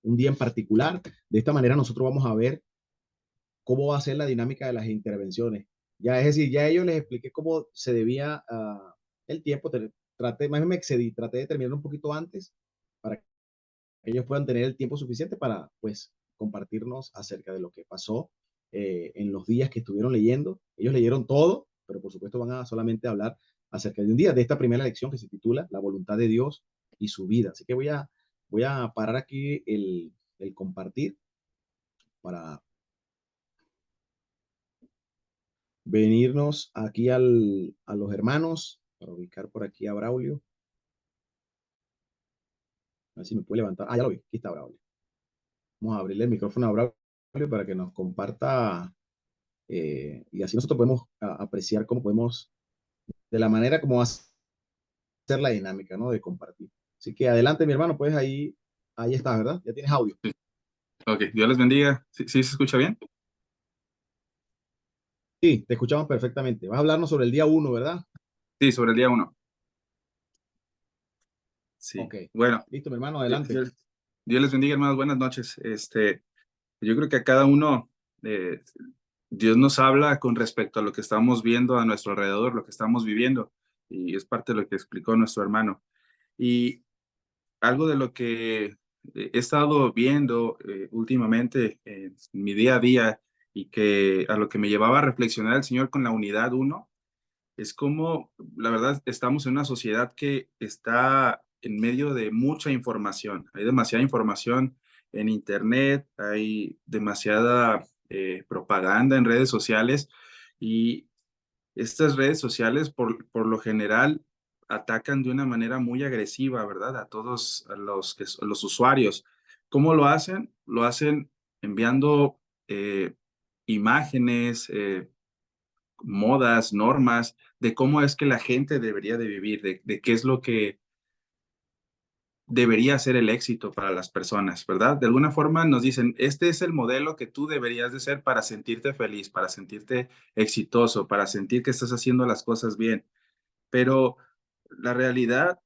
un día en particular. De esta manera nosotros vamos a ver cómo va a ser la dinámica de las intervenciones. Ya, es decir, ya ellos les expliqué cómo se debía el tiempo. Más me excedí, traté de terminar un poquito antes para que ellos puedan tener el tiempo suficiente para, pues, compartirnos acerca de lo que pasó en los días que estuvieron leyendo. Ellos leyeron todo, pero por supuesto van a solamente hablar acerca de un día, de esta primera lección que se titula La voluntad de Dios y su vida. Así que voy a parar aquí el compartir para venirnos aquí a los hermanos, para ubicar por aquí a Braulio. A ver si me puede levantar. Ah, ya lo vi, aquí está Braulio. Vamos a abrirle el micrófono a Braulio para que nos comparta y así nosotros podemos apreciar cómo podemos, de la manera como va a ser la dinámica, ¿no? De compartir. Así que adelante, mi hermano, puedes ahí. Ahí está, ¿verdad? Ya tienes audio. Sí. Ok, Dios les bendiga. ¿Sí, sí se escucha bien? Sí, te escuchamos perfectamente. Vas a hablarnos sobre el día uno, ¿verdad? Sí, sobre el día uno. Sí. Ok. Bueno, Listo, mi hermano, Di- adelante. Dios, Dios les bendiga, hermanos. Buenas noches. Yo creo que a cada uno, Dios nos habla con respecto a lo que estamos viendo a nuestro alrededor, lo que estamos viviendo, y es parte de lo que explicó nuestro hermano. Y algo de lo que he estado viendo últimamente en mi día a día y que a lo que me llevaba a reflexionar el Señor con la unidad uno, es como, la verdad, estamos en una sociedad que está en medio de mucha información. Hay demasiada información en Internet, hay demasiada propaganda en redes sociales y estas redes sociales por lo general atacan de una manera muy agresiva, ¿verdad? A todos a los usuarios. ¿Cómo lo hacen? Lo hacen enviando imágenes, modas, normas de cómo es que la gente debería de vivir, de qué es lo que debería ser el éxito para las personas, ¿verdad? De alguna forma nos dicen, este es el modelo que tú deberías de ser para sentirte feliz, para sentirte exitoso, para sentir que estás haciendo las cosas bien. Pero la realidad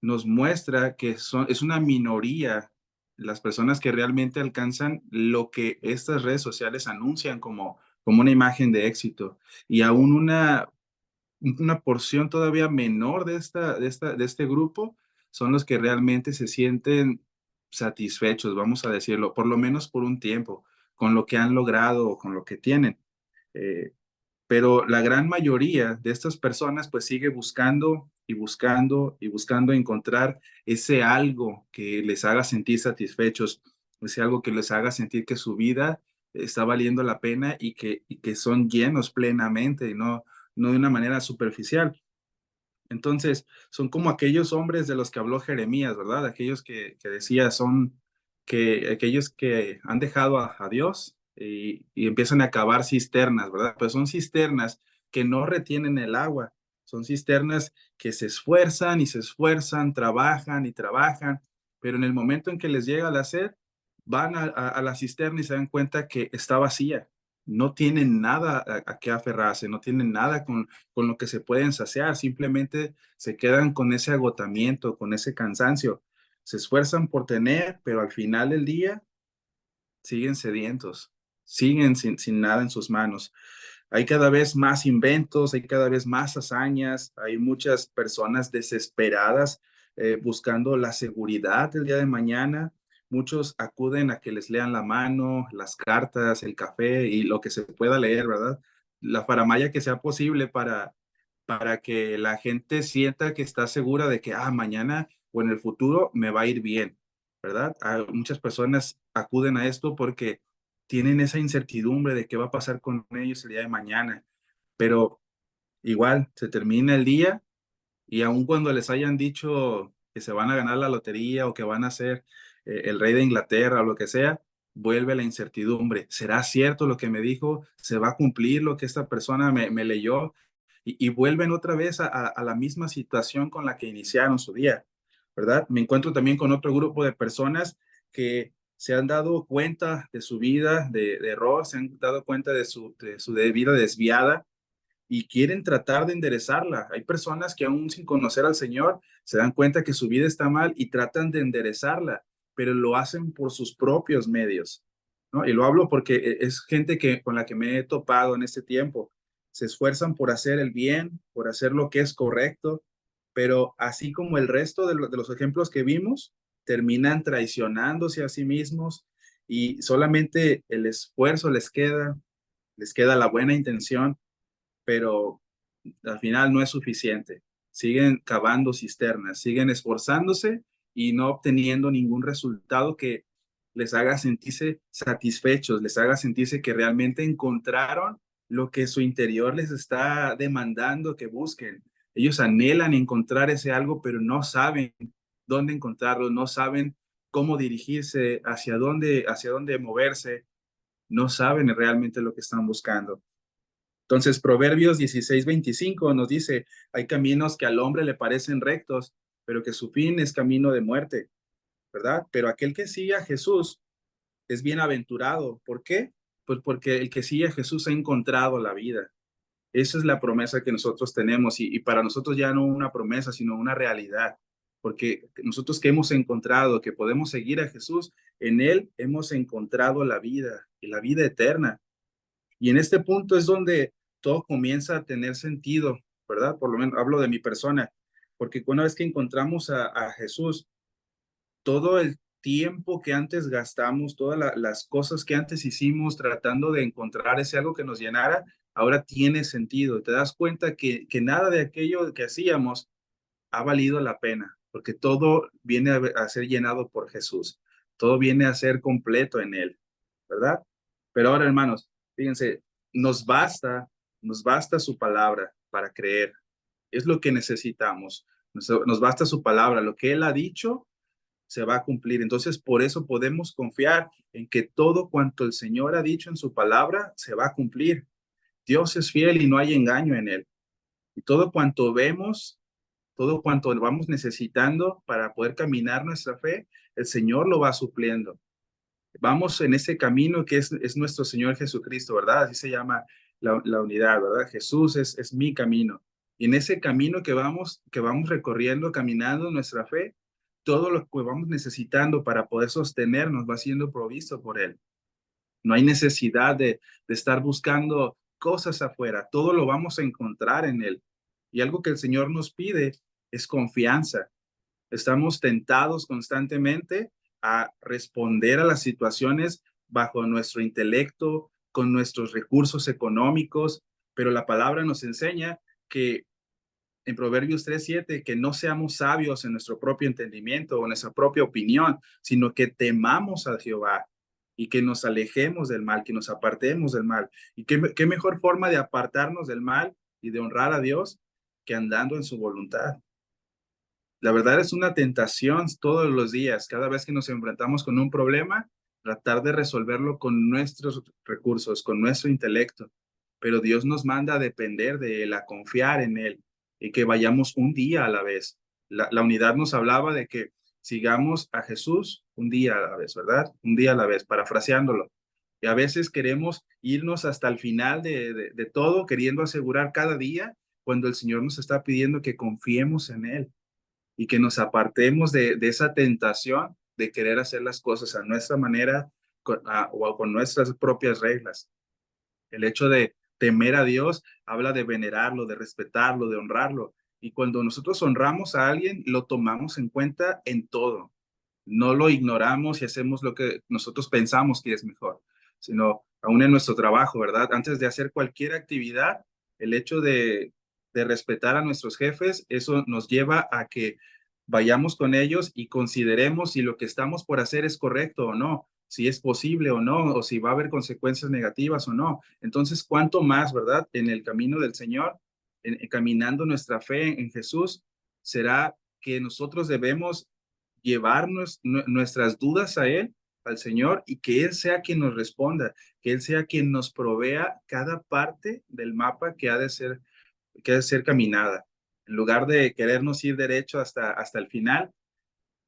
nos muestra que es una minoría las personas que realmente alcanzan lo que estas redes sociales anuncian como una imagen de éxito y aún una porción todavía menor de este grupo son los que realmente se sienten satisfechos, vamos a decirlo, por lo menos por un tiempo, con lo que han logrado o con lo que tienen. Eh, pero la gran mayoría de estas personas pues sigue buscando y buscando y buscando encontrar ese algo que les haga sentir satisfechos, ese algo que les haga sentir que su vida está valiendo la pena y que son llenos plenamente y no de una manera superficial. Entonces, son como aquellos hombres de los que habló Jeremías, ¿verdad? Aquellos que decía son que aquellos que han dejado a Dios y empiezan a cavar cisternas, ¿verdad? Pero son cisternas que no retienen el agua, son cisternas que se esfuerzan y se esfuerzan, trabajan y trabajan, pero en el momento en que les llega la sed, van a la cisterna y se dan cuenta que está vacía. No tienen nada a qué aferrarse, no tienen nada con lo que se pueden saciar, simplemente se quedan con ese agotamiento, con ese cansancio. Se esfuerzan por tener, pero al final del día siguen sedientos, siguen sin nada en sus manos. Hay cada vez más inventos, hay cada vez más hazañas, hay muchas personas desesperadas buscando la seguridad del día de mañana. Muchos acuden a que les lean la mano, las cartas, el café y lo que se pueda leer, ¿verdad? La faramaya que sea posible para que la gente sienta que está segura de que, mañana o en el futuro me va a ir bien, ¿verdad? Muchas personas acuden a esto porque tienen esa incertidumbre de qué va a pasar con ellos el día de mañana, pero igual se termina el día y aun cuando les hayan dicho que se van a ganar la lotería o que van a ser el rey de Inglaterra o lo que sea, vuelve la incertidumbre. ¿Será cierto lo que me dijo? ¿Se va a cumplir lo que esta persona me leyó? Y vuelven otra vez a la misma situación con la que iniciaron su día, ¿verdad? Me encuentro también con otro grupo de personas que se han dado cuenta de su vida de error, se han dado cuenta de su vida desviada y quieren tratar de enderezarla. Hay personas que aún sin conocer al Señor se dan cuenta que su vida está mal y tratan de enderezarla, pero lo hacen por sus propios medios, ¿no? Y lo hablo porque es gente con la que me he topado en este tiempo. Se esfuerzan por hacer el bien, por hacer lo que es correcto, pero así como el resto de los ejemplos que vimos, terminan traicionándose a sí mismos y solamente el esfuerzo les queda la buena intención, pero al final no es suficiente. Siguen cavando cisternas, siguen esforzándose y no obteniendo ningún resultado que les haga sentirse satisfechos, les haga sentirse que realmente encontraron lo que su interior les está demandando que busquen. Ellos anhelan encontrar ese algo, pero no saben dónde encontrarlo, no saben cómo dirigirse, hacia dónde moverse, no saben realmente lo que están buscando. Entonces, Proverbios 16:25 nos dice, hay caminos que al hombre le parecen rectos, pero que su fin es camino de muerte. ¿verdad? Pero aquel que sigue a Jesús es bienaventurado. ¿Por qué? Pues porque el que sigue a Jesús ha encontrado la vida. Esa es la promesa que nosotros tenemos y para nosotros ya no una promesa, sino una realidad. Porque nosotros que hemos encontrado que podemos seguir a Jesús, en Él hemos encontrado la vida y la vida eterna. Y en este punto es donde todo comienza a tener sentido, ¿verdad? Por lo menos hablo de mi persona, porque una vez que encontramos a Jesús, todo el tiempo que antes gastamos, todas las cosas que antes hicimos tratando de encontrar ese algo que nos llenara, ahora tiene sentido. Te das cuenta que nada de aquello que hacíamos ha valido la pena, porque todo viene a ser llenado por Jesús. Todo viene a ser completo en Él, ¿verdad? Pero ahora, hermanos, fíjense, nos basta, nos basta su palabra para creer. Es lo que necesitamos. Nos basta su palabra. Lo que Él ha dicho se va a cumplir. Entonces, por eso podemos confiar en que todo cuanto el Señor ha dicho en su palabra se va a cumplir. Dios es fiel y no hay engaño en Él. Y todo cuanto vemos, todo cuanto vamos necesitando para poder caminar nuestra fe, el Señor lo va supliendo. Vamos en ese camino que es nuestro Señor Jesucristo, ¿verdad? Así se llama la unidad, ¿verdad? Jesús es mi camino. Y en ese camino que vamos recorriendo, caminando nuestra fe, todo lo que vamos necesitando para poder sostenernos va siendo provisto por Él. No hay necesidad de estar buscando cosas afuera, todo lo vamos a encontrar en Él. Y algo que el Señor nos pide es confianza. Estamos tentados constantemente a responder a las situaciones bajo nuestro intelecto, con nuestros recursos económicos, pero la palabra nos enseña que en Proverbios 3:7, que no seamos sabios en nuestro propio entendimiento o en nuestra propia opinión, sino que temamos a Jehová y que nos alejemos del mal, que nos apartemos del mal. ¿Y qué mejor forma de apartarnos del mal y de honrar a Dios que andando en su voluntad? La verdad es una tentación todos los días, cada vez que nos enfrentamos con un problema, tratar de resolverlo con nuestros recursos, con nuestro intelecto. Pero Dios nos manda a depender de Él, a confiar en Él y que vayamos un día a la vez. La unidad nos hablaba de que sigamos a Jesús un día a la vez, ¿verdad? Un día a la vez, parafraseándolo. Y a veces queremos irnos hasta el final de todo, queriendo asegurar cada día, cuando el Señor nos está pidiendo que confiemos en Él y que nos apartemos de esa tentación de querer hacer las cosas a nuestra manera o con nuestras propias reglas. El hecho de temer a Dios habla de venerarlo, de respetarlo, de honrarlo. Y cuando nosotros honramos a alguien, lo tomamos en cuenta en todo. No lo ignoramos y hacemos lo que nosotros pensamos que es mejor, sino aún en nuestro trabajo, ¿verdad? Antes de hacer cualquier actividad, el hecho de respetar a nuestros jefes, eso nos lleva a que vayamos con ellos y consideremos si lo que estamos por hacer es correcto o no, si es posible o no, o si va a haber consecuencias negativas o no. Entonces, ¿cuánto más, verdad? En el camino del Señor, caminando nuestra fe en Jesús, será que nosotros debemos llevarnos nuestras dudas a Él, al Señor, y que Él sea quien nos responda, que Él sea quien nos provea cada parte del mapa que ha de ser caminada. En lugar de querernos ir derecho hasta el final,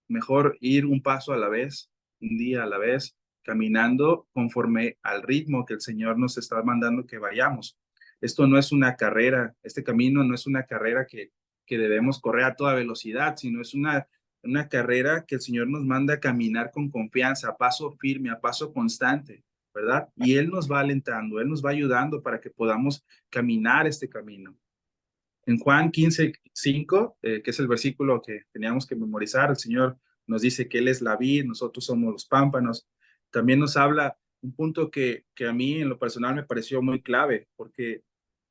mejor ir un paso a la vez, un día a la vez, caminando conforme al ritmo que el Señor nos está mandando que vayamos. Esto no es una carrera, este camino no es una carrera que debemos correr a toda velocidad, sino es una carrera que el Señor nos manda a caminar con confianza, a paso firme, a paso constante, ¿verdad? Y Él nos va alentando, Él nos va ayudando para que podamos caminar este camino. En Juan 15:5, que es el versículo que teníamos que memorizar, el Señor nos dice que Él es la vid, nosotros somos los pámpanos. También nos habla un punto que a mí en lo personal me pareció muy clave, porque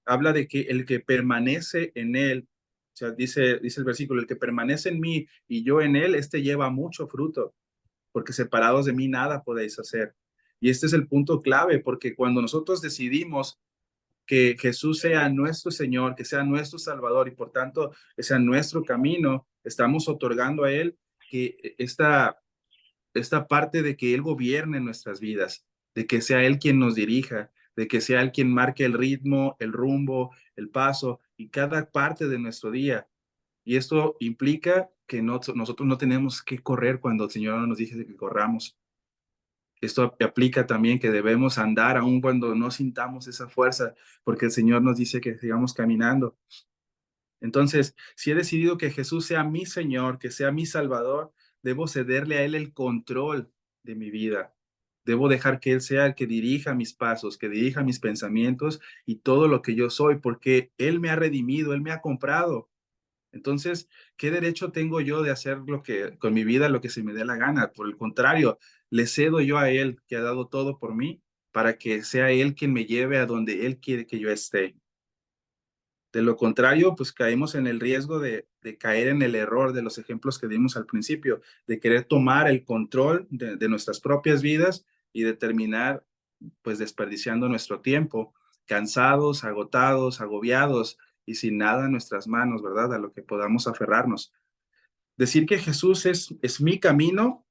habla de que el que permanece en Él, o sea, dice el versículo, el que permanece en mí y yo en Él, este lleva mucho fruto, porque separados de mí nada podéis hacer. Y este es el punto clave, porque cuando nosotros decidimos que Jesús sea nuestro Señor, que sea nuestro Salvador y por tanto que sea nuestro camino, estamos otorgando a Él que esta parte de que Él gobierne nuestras vidas, de que sea Él quien nos dirija, de que sea Él quien marque el ritmo, el rumbo, el paso y cada parte de nuestro día. Y esto implica que nosotros no tenemos que correr cuando el Señor nos dice que corramos. Esto aplica también que debemos andar aun cuando no sintamos esa fuerza, porque el Señor nos dice que sigamos caminando. Entonces, si he decidido que Jesús sea mi Señor, que sea mi Salvador, debo cederle a Él el control de mi vida. Debo dejar que Él sea el que dirija mis pasos, que dirija mis pensamientos y todo lo que yo soy, porque Él me ha redimido, Él me ha comprado. Entonces, ¿qué derecho tengo yo de hacer lo que con mi vida lo que se me dé la gana? Por el contrario, le cedo yo a Él, que ha dado todo por mí, para que sea Él quien me lleve a donde Él quiere que yo esté. De lo contrario, pues caemos en el riesgo de caer en el error de los ejemplos que dimos al principio, de querer tomar el control de nuestras propias vidas y de terminar pues desperdiciando nuestro tiempo, cansados, agotados, agobiados y sin nada en nuestras manos, ¿verdad? A lo que podamos aferrarnos. Decir que Jesús es mi camino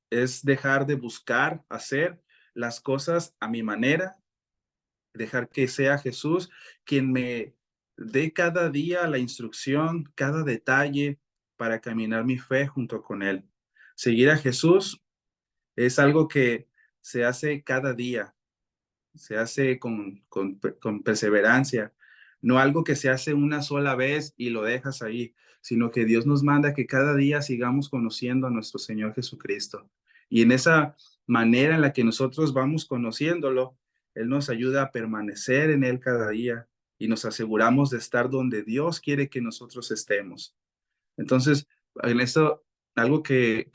es dejar de buscar hacer las cosas a mi manera, dejar que sea Jesús quien me dé cada día la instrucción, cada detalle para caminar mi fe junto con Él. Seguir a Jesús es algo que se hace cada día, se hace con perseverancia, no algo que se hace una sola vez y lo dejas ahí, sino que Dios nos manda que cada día sigamos conociendo a nuestro Señor Jesucristo. Y en esa manera en la que nosotros vamos conociéndolo, Él nos ayuda a permanecer en Él cada día y nos aseguramos de estar donde Dios quiere que nosotros estemos. Entonces, en esto, algo que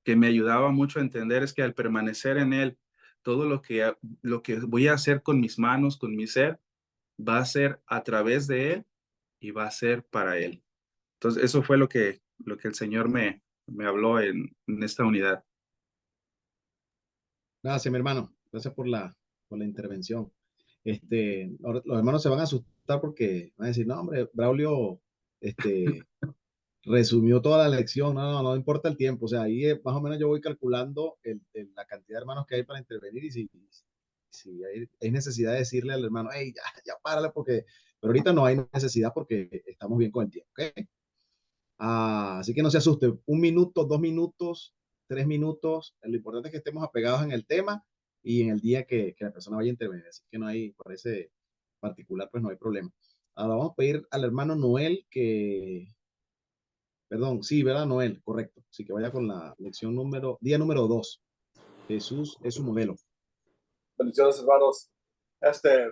me ayudaba mucho a entender es que al permanecer en Él, todo lo que voy a hacer con mis manos, con mi ser, va a ser a través de Él y va a ser para Él. Entonces, eso fue lo que el Señor me habló en esta unidad. Gracias, mi hermano. Gracias por la intervención. Ahora los hermanos se van a asustar porque van a decir, no, hombre, Braulio, este, resumió toda la lección. No, no, no importa el tiempo. O sea, ahí más o menos yo voy calculando la cantidad de hermanos que hay para intervenir y si hay necesidad de decirle al hermano, hey, ya, ya párale porque, pero ahorita no hay necesidad porque estamos bien con el tiempo, ¿ok? Así que no se asuste. 1 minuto, 2 minutos, 3 minutos. Lo importante es que estemos apegados en el tema y en el día que la persona vaya a intervenir. Así que no hay, por ese particular, pues no hay problema. Ahora vamos a pedir al hermano Noel perdón, sí, ¿verdad? Noel, correcto. Así que vaya con la lección día número 2. Jesús es su modelo. Bendiciones, hermanos.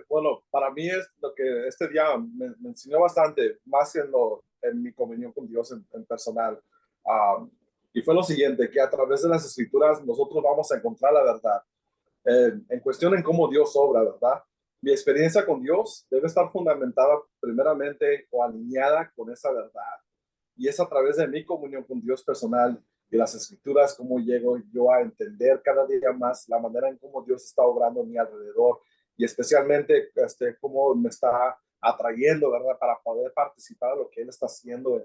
Bueno, para mí es lo que este día me enseñó bastante, más en mi comunión con Dios en personal. Y fue lo siguiente, que a través de las escrituras nosotros vamos a encontrar la verdad. En cuestión en cómo Dios obra, ¿verdad? Mi experiencia con Dios debe estar fundamentada primeramente o alineada con esa verdad. Y es a través de mi comunión con Dios personal y las escrituras cómo llego yo a entender cada día más la manera en cómo Dios está obrando a mi alrededor y especialmente cómo me está atrayendo, ¿verdad? Para poder participar de lo que Él está haciendo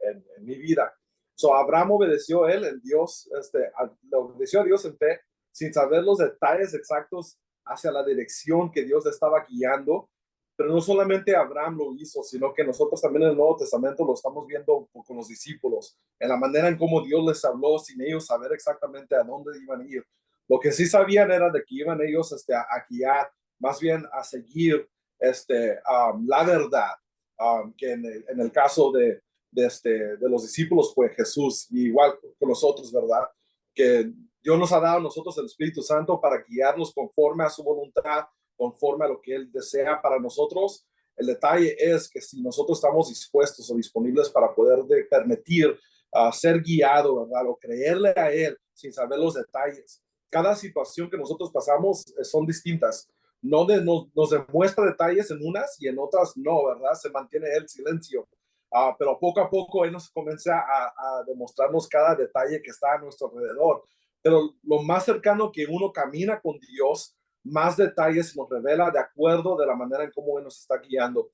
en mi vida. So, Abraham obedeció a él en Dios, le obedeció a Dios en fe, sin saber los detalles exactos hacia la dirección que Dios le estaba guiando. Pero no solamente Abraham lo hizo, sino que nosotros también en el Nuevo Testamento lo estamos viendo con los discípulos, en la manera en cómo Dios les habló sin ellos saber exactamente a dónde iban a ir. Lo que sí sabían era de que iban ellos a guiar, más bien a seguir la verdad, que en el caso de los discípulos fue Jesús, y igual con nosotros, ¿verdad? Que Dios nos ha dado a nosotros el Espíritu Santo para guiarnos conforme a su voluntad, conforme a lo que Él desea para nosotros. El detalle es que si nosotros estamos dispuestos o disponibles para poder permitir ser guiado, ¿verdad? O creerle a Él sin saber los detalles. Cada situación que nosotros pasamos son distintas. Nos demuestra detalles en unas y en otras no, ¿verdad? Se mantiene el silencio. Pero poco a poco Él nos comienza a demostrarnos cada detalle que está a nuestro alrededor. Pero lo más cercano que uno camina con Dios, más detalles nos revela de acuerdo de la manera en cómo Él nos está guiando.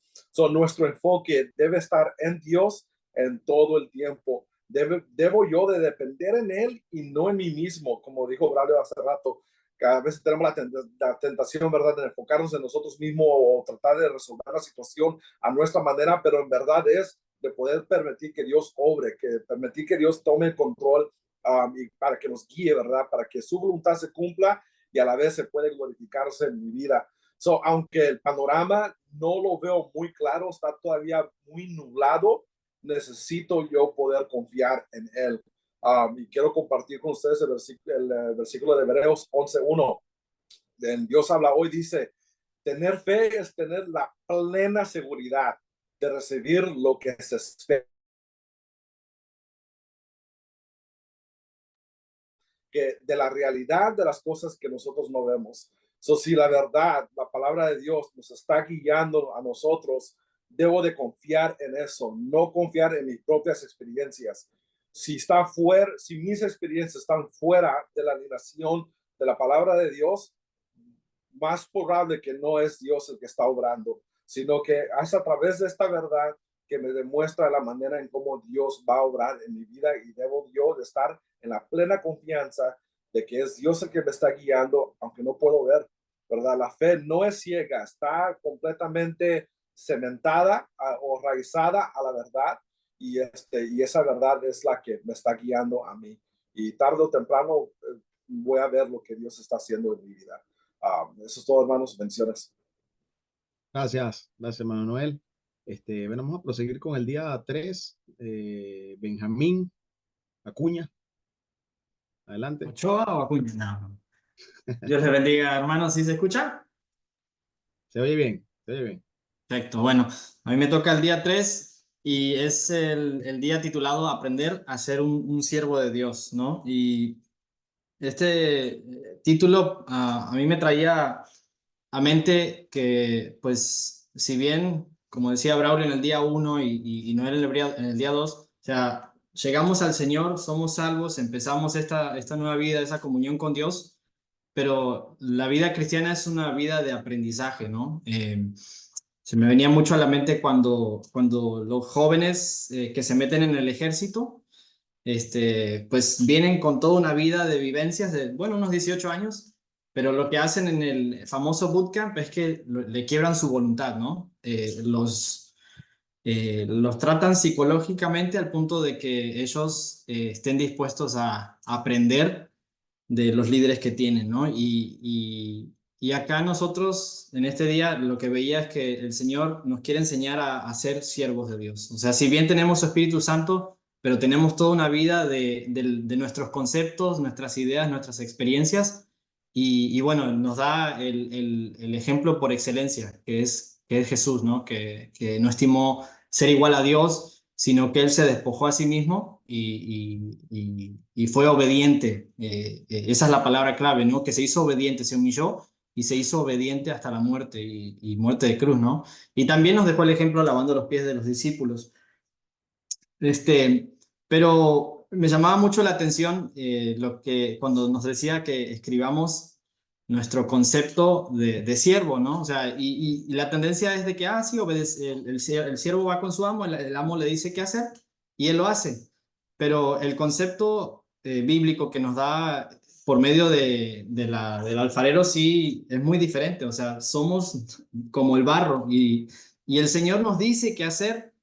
Nuestro enfoque debe estar en Dios en todo el tiempo. Debo yo de depender en Él y no en mí mismo, como dijo Braulio hace rato. que a veces tenemos la tentación, ¿verdad?, de enfocarnos en nosotros mismos o tratar de resolver la situación a nuestra manera, pero en verdad es de poder permitir que Dios obre, que permitir que Dios tome el control y para que nos guíe, ¿verdad?, para que su voluntad se cumpla y a la vez se puede glorificarse en mi vida. So, aunque el panorama no lo veo muy claro, está todavía muy nublado, necesito yo poder confiar en Él. Y quiero compartir con ustedes el versículo de Hebreos 11:1. Dios habla hoy, dice, tener fe es tener la plena seguridad de recibir lo que se espera. Que de la realidad de las cosas que nosotros no vemos. Si la verdad, la palabra de Dios nos está guiando a nosotros, debo de confiar en eso, no confiar en mis propias experiencias. Si mis experiencias están fuera de la alineación de la palabra de Dios, más probable que no es Dios el que está obrando, sino que es a través de esta verdad que me demuestra la manera en cómo Dios va a obrar en mi vida y debo yo de estar en la plena confianza de que es Dios el que me está guiando, aunque no puedo ver, ¿verdad? La fe no es ciega, está completamente cementada o raizada a la verdad y esa verdad es la que me está guiando a mí. Y tarde o temprano voy a ver lo que Dios está haciendo en mi vida. Eso es todo, hermanos. Bendiciones. Gracias, hermano Noel. Bueno, vamos a proseguir con el día 3. Benjamín Acuña, adelante. ¿Ochoa o Acuña? No. Dios les bendiga, hermanos. ¿Sí se escucha? Se oye bien, se oye bien. Perfecto. Bueno, a mí me toca el día 3 y es el día titulado Aprender a ser un siervo de Dios, ¿no? Y este título a mí me traía a mente que, pues, si bien, como decía Braulio en el día 1 y Noel en el día 2, o sea, llegamos al Señor, somos salvos, empezamos esta nueva vida, esa comunión con Dios, pero la vida cristiana es una vida de aprendizaje, ¿no? Se me venía mucho a la mente cuando los jóvenes que se meten en el ejército, pues vienen con toda una vida de vivencias de, bueno, unos 18 años, pero lo que hacen en el famoso bootcamp es que le quiebran su voluntad, ¿no? Los tratan psicológicamente al punto de que ellos estén dispuestos a aprender de los líderes que tienen, ¿no? Y acá nosotros, en este día, lo que veía es que el Señor nos quiere enseñar a ser siervos de Dios. O sea, si bien tenemos su Espíritu Santo, pero tenemos toda una vida de nuestros conceptos, nuestras ideas, nuestras experiencias, y bueno, nos da el ejemplo por excelencia, que es Jesús, ¿no? Que no estimó ser igual a Dios, sino que Él se despojó a sí mismo y fue obediente. Esa es la palabra clave, ¿no? Que se hizo obediente, se humilló y se hizo obediente hasta la muerte y muerte de cruz, ¿no? Y también nos dejó el ejemplo lavando los pies de los discípulos. Pero me llamaba mucho la atención lo que cuando nos decía que escribamos nuestro concepto de siervo, ¿no? O sea, y la tendencia es de que, sí, obedece, el siervo va con su amo, el amo le dice qué hacer y él lo hace. Pero el concepto bíblico que nos da por medio del alfarero sí es muy diferente. O sea, somos como el barro y el Señor nos dice qué hacer,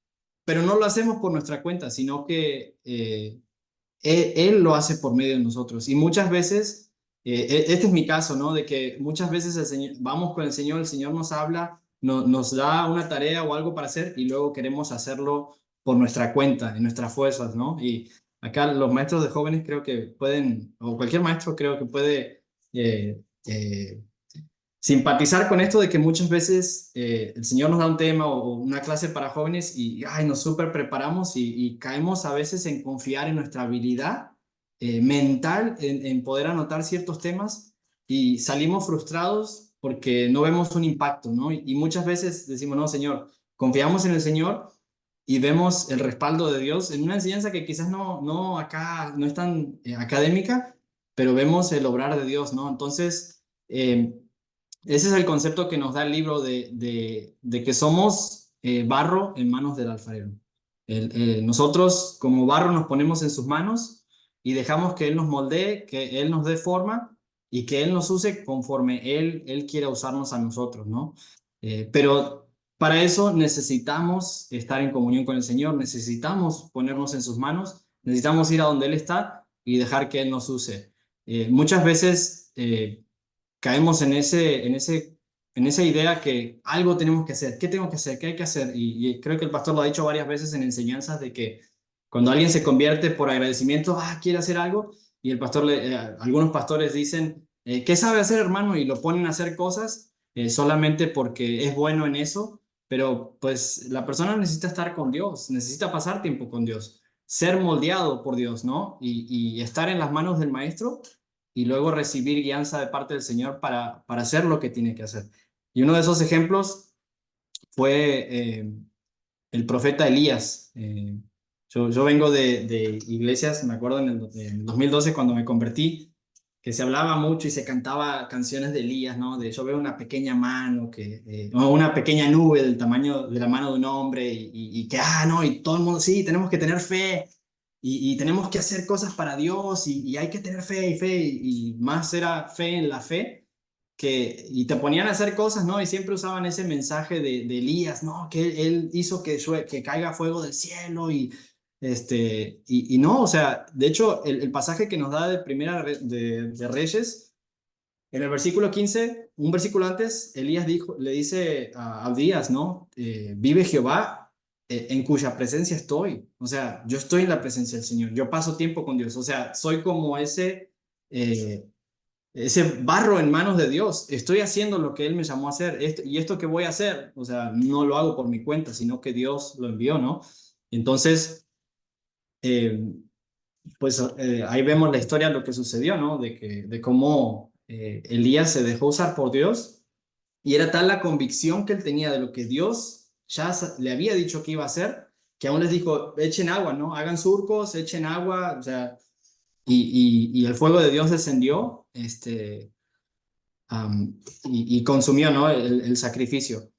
pero no lo hacemos por nuestra cuenta, sino que él lo hace por medio de nosotros. Y muchas veces, este es mi caso, ¿no? De que muchas veces vamos con el Señor nos habla, nos da una tarea o algo para hacer y luego queremos hacerlo por nuestra cuenta, en nuestras fuerzas, ¿no? Y acá los maestros de jóvenes creo que pueden, o cualquier maestro creo que puede simpatizar con esto de que muchas veces el Señor nos da un tema o una clase para jóvenes y nos súper preparamos y caemos a veces en confiar en nuestra habilidad mental, en poder anotar ciertos temas y salimos frustrados porque no vemos un impacto, ¿no? Y muchas veces decimos, no, Señor, confiamos en el Señor y vemos el respaldo de Dios en una enseñanza que quizás no acá no es tan académica, pero vemos el obrar de Dios, ¿no? Entonces, ese es el concepto que nos da el libro de que somos barro en manos del alfarero. Nosotros como barro nos ponemos en sus manos y dejamos que Él nos moldee, que Él nos dé forma y que Él nos use conforme Él quiera usarnos a nosotros, ¿no? Pero para eso necesitamos estar en comunión con el Señor, necesitamos ponernos en sus manos, necesitamos ir a donde Él está y dejar que Él nos use. Muchas veces caemos en esa idea que algo tenemos que hacer. ¿Qué tengo que hacer? ¿Qué hay que hacer? Y creo que el pastor lo ha dicho varias veces en enseñanzas de que cuando alguien se convierte por agradecimiento, quiere hacer algo, y el pastor algunos pastores dicen, ¿qué sabe hacer, hermano? Y lo ponen a hacer cosas solamente porque es bueno en eso, pero pues la persona necesita estar con Dios, necesita pasar tiempo con Dios, ser moldeado por Dios, ¿no? Y estar en las manos del maestro y luego recibir guianza de parte del Señor para hacer lo que tiene que hacer. Y uno de esos ejemplos fue el profeta Elías. Yo vengo de iglesias, me acuerdo en el 2012 cuando me convertí, que se hablaba mucho y se cantaba canciones de Elías, ¿no? De yo veo una pequeña mano, o una pequeña nube del tamaño de la mano de un hombre y que, no, y todo el mundo, sí, tenemos que tener fe y tenemos que hacer cosas para Dios y hay que tener fe y fe y más era fe en la fe. Y te ponían a hacer cosas, ¿no? Y siempre usaban ese mensaje de Elías, ¿no? Que él hizo que caiga fuego del cielo y no, o sea, de hecho, el pasaje que nos da de Primera de Reyes, en el versículo 15, un versículo antes, Elías le dice a Abdías, ¿no? Vive Jehová, en cuya presencia estoy. O sea, yo estoy en la presencia del Señor, yo paso tiempo con Dios, o sea, soy como ese barro en manos de Dios. Estoy haciendo lo que Él me llamó a hacer. Y esto que voy a hacer, o sea, no lo hago por mi cuenta, sino que Dios lo envió, ¿no? Entonces, eh, pues ahí vemos la historia de lo que sucedió, ¿no? De cómo Elías se dejó usar por Dios y era tal la convicción que él tenía de lo que Dios ya le había dicho que iba a hacer, que aún les dijo, echen agua, ¿no? Hagan surcos, echen agua, o sea, y el fuego de Dios descendió, y consumió, ¿no? El sacrificio.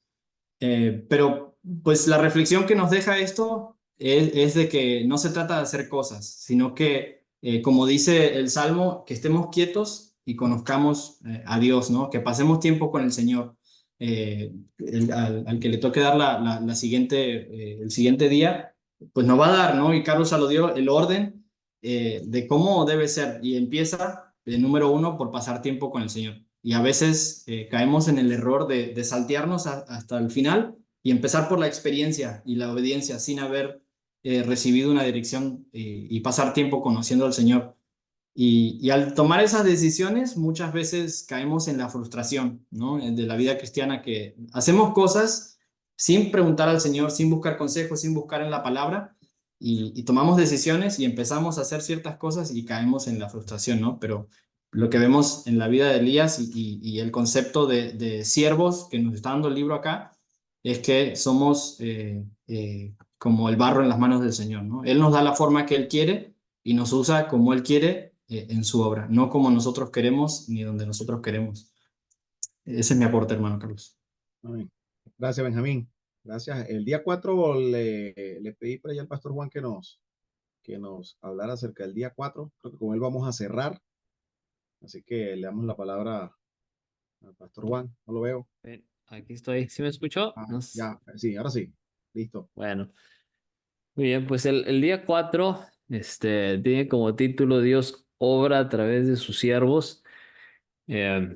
Pero pues la reflexión que nos deja esto es de que no se trata de hacer cosas, sino que, como dice el Salmo, que estemos quietos y conozcamos a Dios, ¿no? Que pasemos tiempo con el Señor. Al que le toque dar el siguiente día, pues nos va a dar, ¿no? Y Carlos ya lo dio el orden de cómo debe ser y empieza, número uno, por pasar tiempo con el Señor. Y a veces caemos en el error de saltearnos hasta el final y empezar por la experiencia y la obediencia sin haber recibido una dirección y pasar tiempo conociendo al Señor. Y al tomar esas decisiones, muchas veces caemos en la frustración, ¿no? De la vida cristiana, que hacemos cosas sin preguntar al Señor, sin buscar consejos, sin buscar en la palabra, y tomamos decisiones y empezamos a hacer ciertas cosas y caemos en la frustración, ¿no? Pero lo que vemos en la vida de Elías y el concepto de siervos que nos está dando el libro acá es que somos como el barro en las manos del Señor, ¿no? Él nos da la forma que Él quiere y nos usa como Él quiere en su obra, no como nosotros queremos ni donde nosotros queremos. Ese es mi aporte, hermano Carlos. Amén. Gracias, Benjamín. Gracias. El día 4 le pedí por allá al pastor Juan que nos hablara acerca del día 4. Creo que con él vamos a cerrar. Así que le damos la palabra al pastor Juan. No lo veo. Aquí estoy. ¿Sí me escuchó? Ya, sí, ahora sí. Listo. Bueno, muy bien, pues el día 4 tiene como título Dios obra a través de sus siervos. Eh,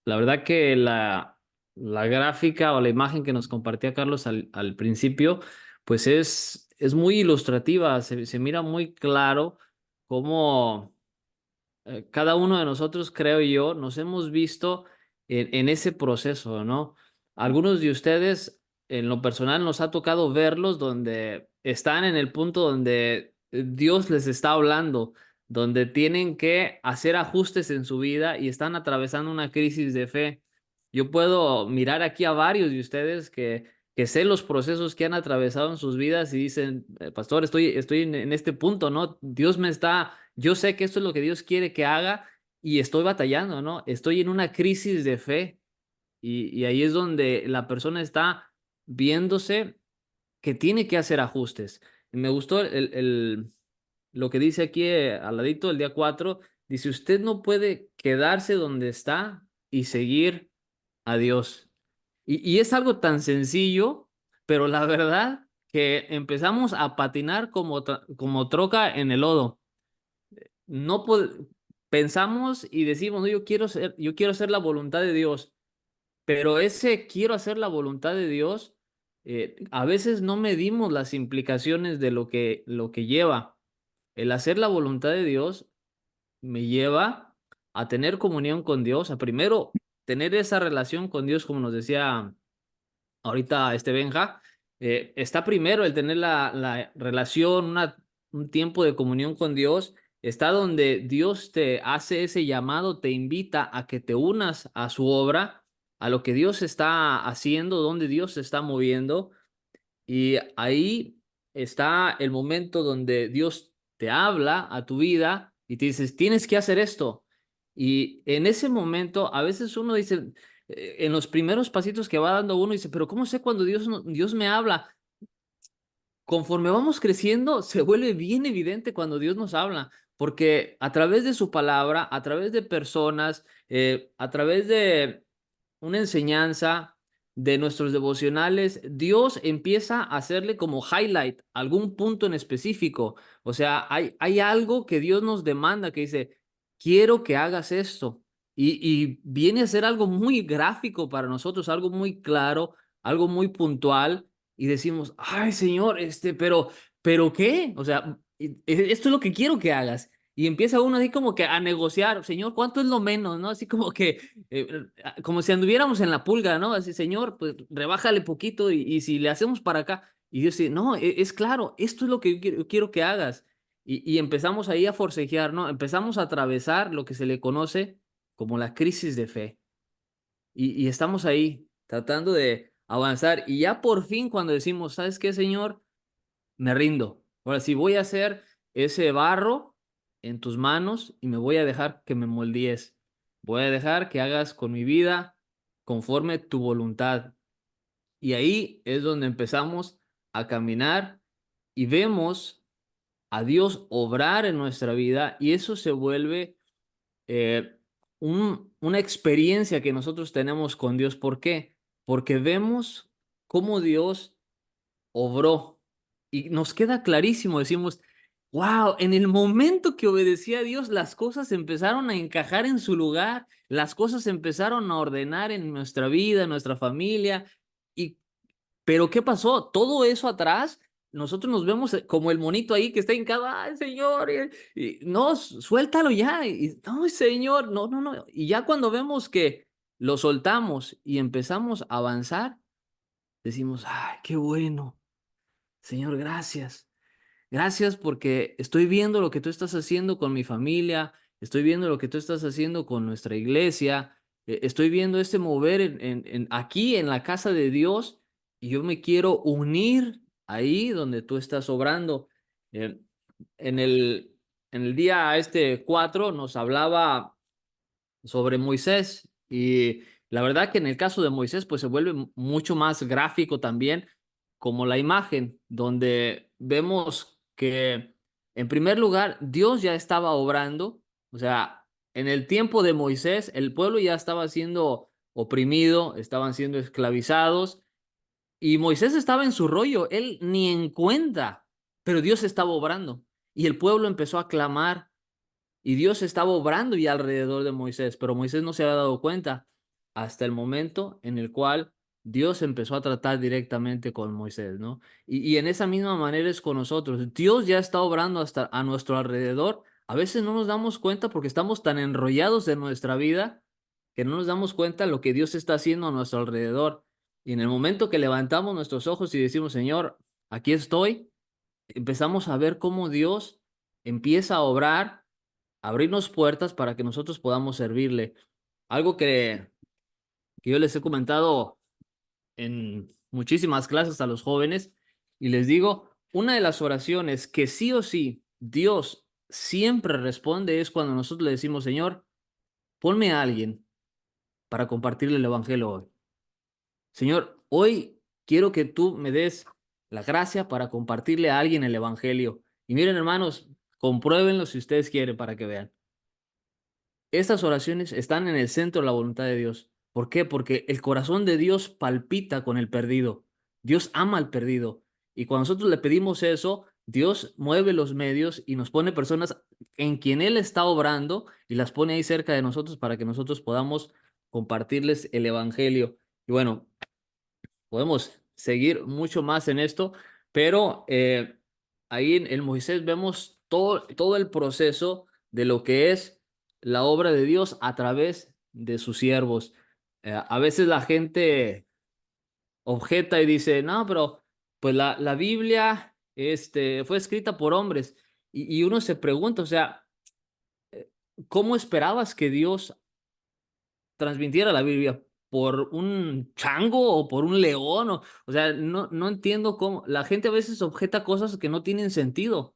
la verdad que la gráfica o la imagen que nos compartía Carlos al principio, pues es muy ilustrativa, se mira muy claro cómo cada uno de nosotros, creo yo, nos hemos visto en ese proceso, ¿no? Algunos de ustedes, en lo personal, nos ha tocado verlos donde están en el punto donde Dios les está hablando, donde tienen que hacer ajustes en su vida y están atravesando una crisis de fe. Yo puedo mirar aquí a varios de ustedes que sé los procesos que han atravesado en sus vidas y dicen, pastor, estoy en este punto, ¿no? Yo sé que esto es lo que Dios quiere que haga y estoy batallando, ¿no? Estoy en una crisis de fe y ahí es donde la persona está viéndose que tiene que hacer ajustes. Me gustó lo que dice aquí al ladito, el día 4, Dice, usted no puede quedarse donde está y seguir a Dios. Y es algo tan sencillo, pero la verdad que empezamos a patinar como troca en el lodo. No pensamos y decimos, no, yo quiero hacer la voluntad de Dios, pero ese quiero hacer la voluntad de Dios, a veces no medimos las implicaciones de lo que lleva. El hacer la voluntad de Dios me lleva a tener comunión con Dios, a primero tener esa relación con Dios, como nos decía ahorita este Benja. Está primero el tener la relación, un tiempo de comunión con Dios. Está donde Dios te hace ese llamado, te invita a que te unas a su obra, a lo que Dios está haciendo, donde Dios se está moviendo. Y ahí está el momento donde Dios te habla a tu vida y te dices, tienes que hacer esto. Y en ese momento, a veces uno dice, en los primeros pasitos que va dando uno, dice, pero ¿cómo sé cuando Dios me habla? Conforme vamos creciendo, se vuelve bien evidente cuando Dios nos habla, porque a través de su palabra, a través de personas, a través de una enseñanza de nuestros devocionales, Dios empieza a hacerle como highlight algún punto en específico. O sea, hay algo que Dios nos demanda que dice, quiero que hagas esto. Y viene a ser algo muy gráfico para nosotros, algo muy claro, algo muy puntual. Y decimos, ay, Señor, pero ¿qué? O sea, esto es lo que quiero que hagas. Y empieza uno así como que a negociar, Señor, ¿cuánto es lo menos? ¿No? Así como que como si anduviéramos en la pulga, ¿no? Así, Señor, pues rebájale poquito y si le hacemos para acá. Y Dios dice, no, es claro, esto es lo que yo quiero que hagas. Y empezamos ahí a forcejear, ¿no? Empezamos a atravesar lo que se le conoce como la crisis de fe. Y estamos ahí tratando de avanzar. Y ya por fin cuando decimos, ¿sabes qué, Señor? Me rindo. Ahora sí, voy a hacer ese barro en tus manos y me voy a dejar que me moldees. Voy a dejar que hagas con mi vida conforme tu voluntad. Y ahí es donde empezamos a caminar y vemos a Dios obrar en nuestra vida y eso se vuelve eh, una experiencia que nosotros tenemos con Dios. ¿Por qué? Porque vemos cómo Dios obró. Y nos queda clarísimo, decimos, wow, en el momento que obedecí a Dios, las cosas empezaron a encajar en su lugar, las cosas empezaron a ordenar en nuestra vida, en nuestra familia. Y, pero ¿qué pasó? Todo eso atrás, nosotros nos vemos como el monito ahí que está hincado, ay, Señor, no, suéltalo ya. Y, no, Señor, no, no, no. Y ya cuando vemos que lo soltamos y empezamos a avanzar, decimos, ay, qué bueno. Señor, gracias. Gracias porque estoy viendo lo que tú estás haciendo con mi familia, estoy viendo lo que tú estás haciendo con nuestra iglesia, estoy viendo este mover aquí en la casa de Dios y yo me quiero unir ahí donde tú estás obrando. Eh, en en el día 4 nos hablaba sobre Moisés y la verdad que en el caso de Moisés pues se vuelve mucho más gráfico también como la imagen donde vemos que en primer lugar Dios ya estaba obrando, o sea, en el tiempo de Moisés el pueblo ya estaba siendo oprimido, estaban siendo esclavizados y Moisés estaba en su rollo, él ni en cuenta, pero Dios estaba obrando y el pueblo empezó a clamar y Dios estaba obrando ya alrededor de Moisés, pero Moisés no se había dado cuenta hasta el momento en el cual Dios empezó a tratar directamente con Moisés, ¿no? Y en esa misma manera es con nosotros. Dios ya está obrando hasta a nuestro alrededor. A veces no nos damos cuenta porque estamos tan enrollados en nuestra vida que no nos damos cuenta lo que Dios está haciendo a nuestro alrededor. Y en el momento que levantamos nuestros ojos y decimos, Señor, aquí estoy, empezamos a ver cómo Dios empieza a obrar, abrirnos puertas para que nosotros podamos servirle. Algo que yo les he comentado en muchísimas clases a los jóvenes y les digo, una de las oraciones que sí o sí Dios siempre responde es cuando nosotros le decimos, Señor, ponme a alguien para compartirle el evangelio hoy. Señor, hoy quiero que tú me des la gracia para compartirle a alguien el evangelio. Y miren, hermanos, compruébenlo si ustedes quieren para que vean. estas oraciones están en el centro de la voluntad de Dios. ¿Por qué? Porque el corazón de Dios palpita con el perdido. Dios ama al perdido. Y cuando nosotros le pedimos eso, Dios mueve los medios y nos pone personas en quien Él está obrando y las pone ahí cerca de nosotros para que nosotros podamos compartirles el evangelio. Y bueno, podemos seguir mucho más en esto, pero ahí en Moisés vemos todo el proceso de lo que es la obra de Dios a través de sus siervos. A veces la gente objeta y dice, no, pero pues la Biblia fue escrita por hombres. Y uno se pregunta, o sea, ¿cómo esperabas que Dios transmitiera la Biblia? ¿Por un chango o por un león? O sea, no entiendo cómo. La gente a veces objeta cosas que no tienen sentido.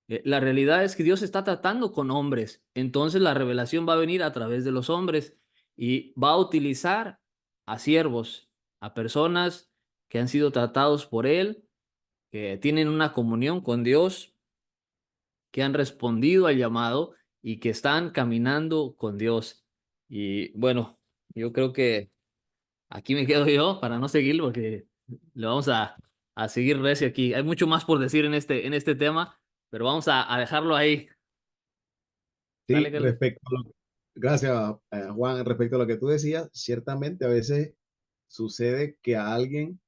La realidad es que Dios está tratando con hombres. Entonces la revelación va a venir a través de los hombres y va a utilizar a siervos, a personas que han sido tratados por Él, que tienen una comunión con Dios, que han respondido al llamado y que están caminando con Dios. Y bueno, yo creo que aquí me quedo yo para no seguir porque le vamos a seguir recio aquí. Hay mucho más por decir en este tema, pero vamos a dejarlo ahí. Sí, Dale, Carlos. gracias, Juan, respecto a lo que tú decías, ciertamente a veces sucede que a alguien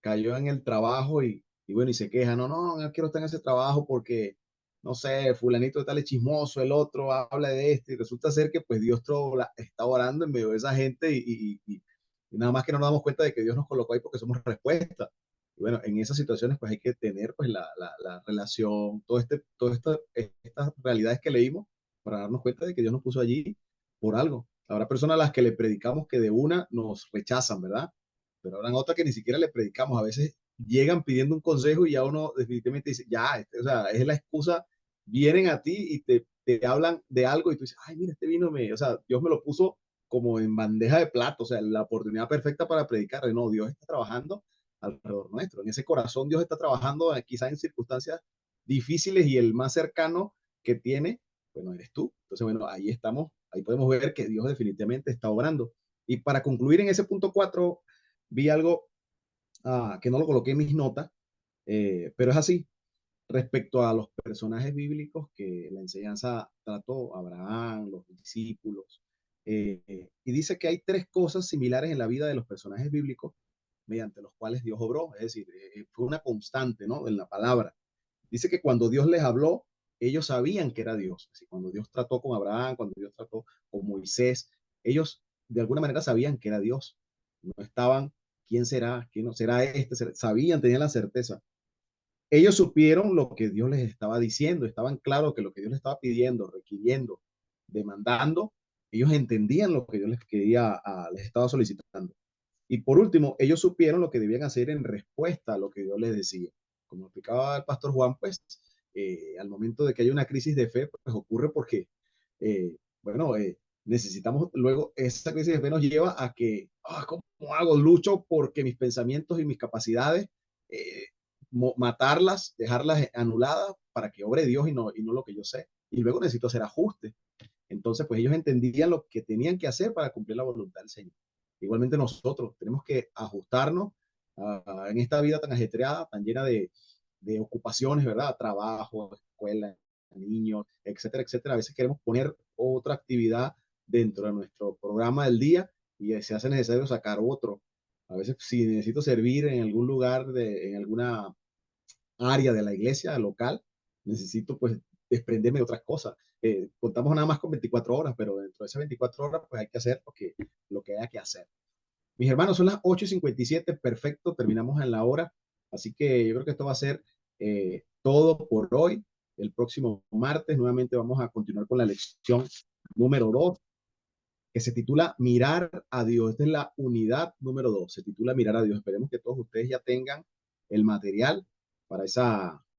cayó en el trabajo y bueno, y se queja, no quiero estar en ese trabajo porque, no sé, fulanito de tal es chismoso, el otro habla de este, y resulta ser que pues Dios está orando en medio de esa gente y nada más que no nos damos cuenta de que Dios nos colocó ahí porque somos respuesta. Y bueno, en esas situaciones pues hay que tener pues la relación, estas realidades que leímos para darnos cuenta de que Dios nos puso allí por algo. Habrá personas a las que le predicamos que de una nos rechazan, ¿verdad? Pero habrán otras que ni siquiera le predicamos. A veces llegan pidiendo un consejo y ya uno definitivamente dice, ya, o sea, es la excusa, vienen a ti y te hablan de algo y tú dices, ay, mira, este vino o sea, Dios me lo puso como en bandeja de plato, o sea, la oportunidad perfecta para predicar. No, Dios está trabajando alrededor nuestro. En ese corazón Dios está trabajando quizás en circunstancias difíciles y el más cercano que tiene, bueno, eres tú. Entonces, bueno, ahí estamos, ahí podemos ver que Dios definitivamente está obrando. Y para concluir en ese punto 4 vi algo que no lo coloqué en mis notas, pero es así. Respecto a los personajes bíblicos que la enseñanza trató, Abraham, los discípulos, y dice que hay tres cosas similares en la vida de los personajes bíblicos mediante los cuales Dios obró, es decir, fue una constante, ¿no? En la palabra. Dice que cuando Dios les habló, ellos sabían que era Dios. Así, cuando Dios trató con Abraham, cuando Dios trató con Moisés, ellos de alguna manera sabían que era Dios. No estaban, ¿quién será? ¿Quién no será este? Sabían, tenían la certeza. Ellos supieron lo que Dios les estaba diciendo, estaban claros que lo que Dios les estaba pidiendo, requiriendo, demandando, ellos entendían lo que Dios les estaba solicitando. Y por último, ellos supieron lo que debían hacer en respuesta a lo que Dios les decía. Como explicaba el pastor Juan, pues al momento de que hay una crisis de fe, pues ocurre porque, bueno, necesitamos luego, esa crisis de fe nos lleva a que, ¿cómo hago? Lucho porque mis pensamientos y mis capacidades, eh, matarlas, dejarlas anuladas para que obre Dios y no lo que yo sé. Y luego necesito hacer ajustes. Entonces, pues ellos entendían lo que tenían que hacer para cumplir la voluntad del Señor. Igualmente nosotros tenemos que ajustarnos en esta vida tan ajetreada, tan llena de ocupaciones, ¿verdad? Trabajo, escuela, niños, etcétera, etcétera. A veces queremos poner otra actividad dentro de nuestro programa del día y se hace necesario sacar otro. A veces si necesito servir en algún lugar, en alguna área de la iglesia local, necesito pues desprenderme de otras cosas. Contamos nada más con 24 horas, pero dentro de esas 24 horas pues hay que hacer lo que haya que hacer. Mis hermanos, son las 8:57, perfecto, terminamos en la hora, así que yo creo que esto va a ser todo por hoy. El próximo martes nuevamente vamos a continuar con la lección número 2, que se titula Mirar a Dios. Esta es la unidad número 2, se titula Mirar a Dios. Esperemos que todos ustedes ya tengan el material para esa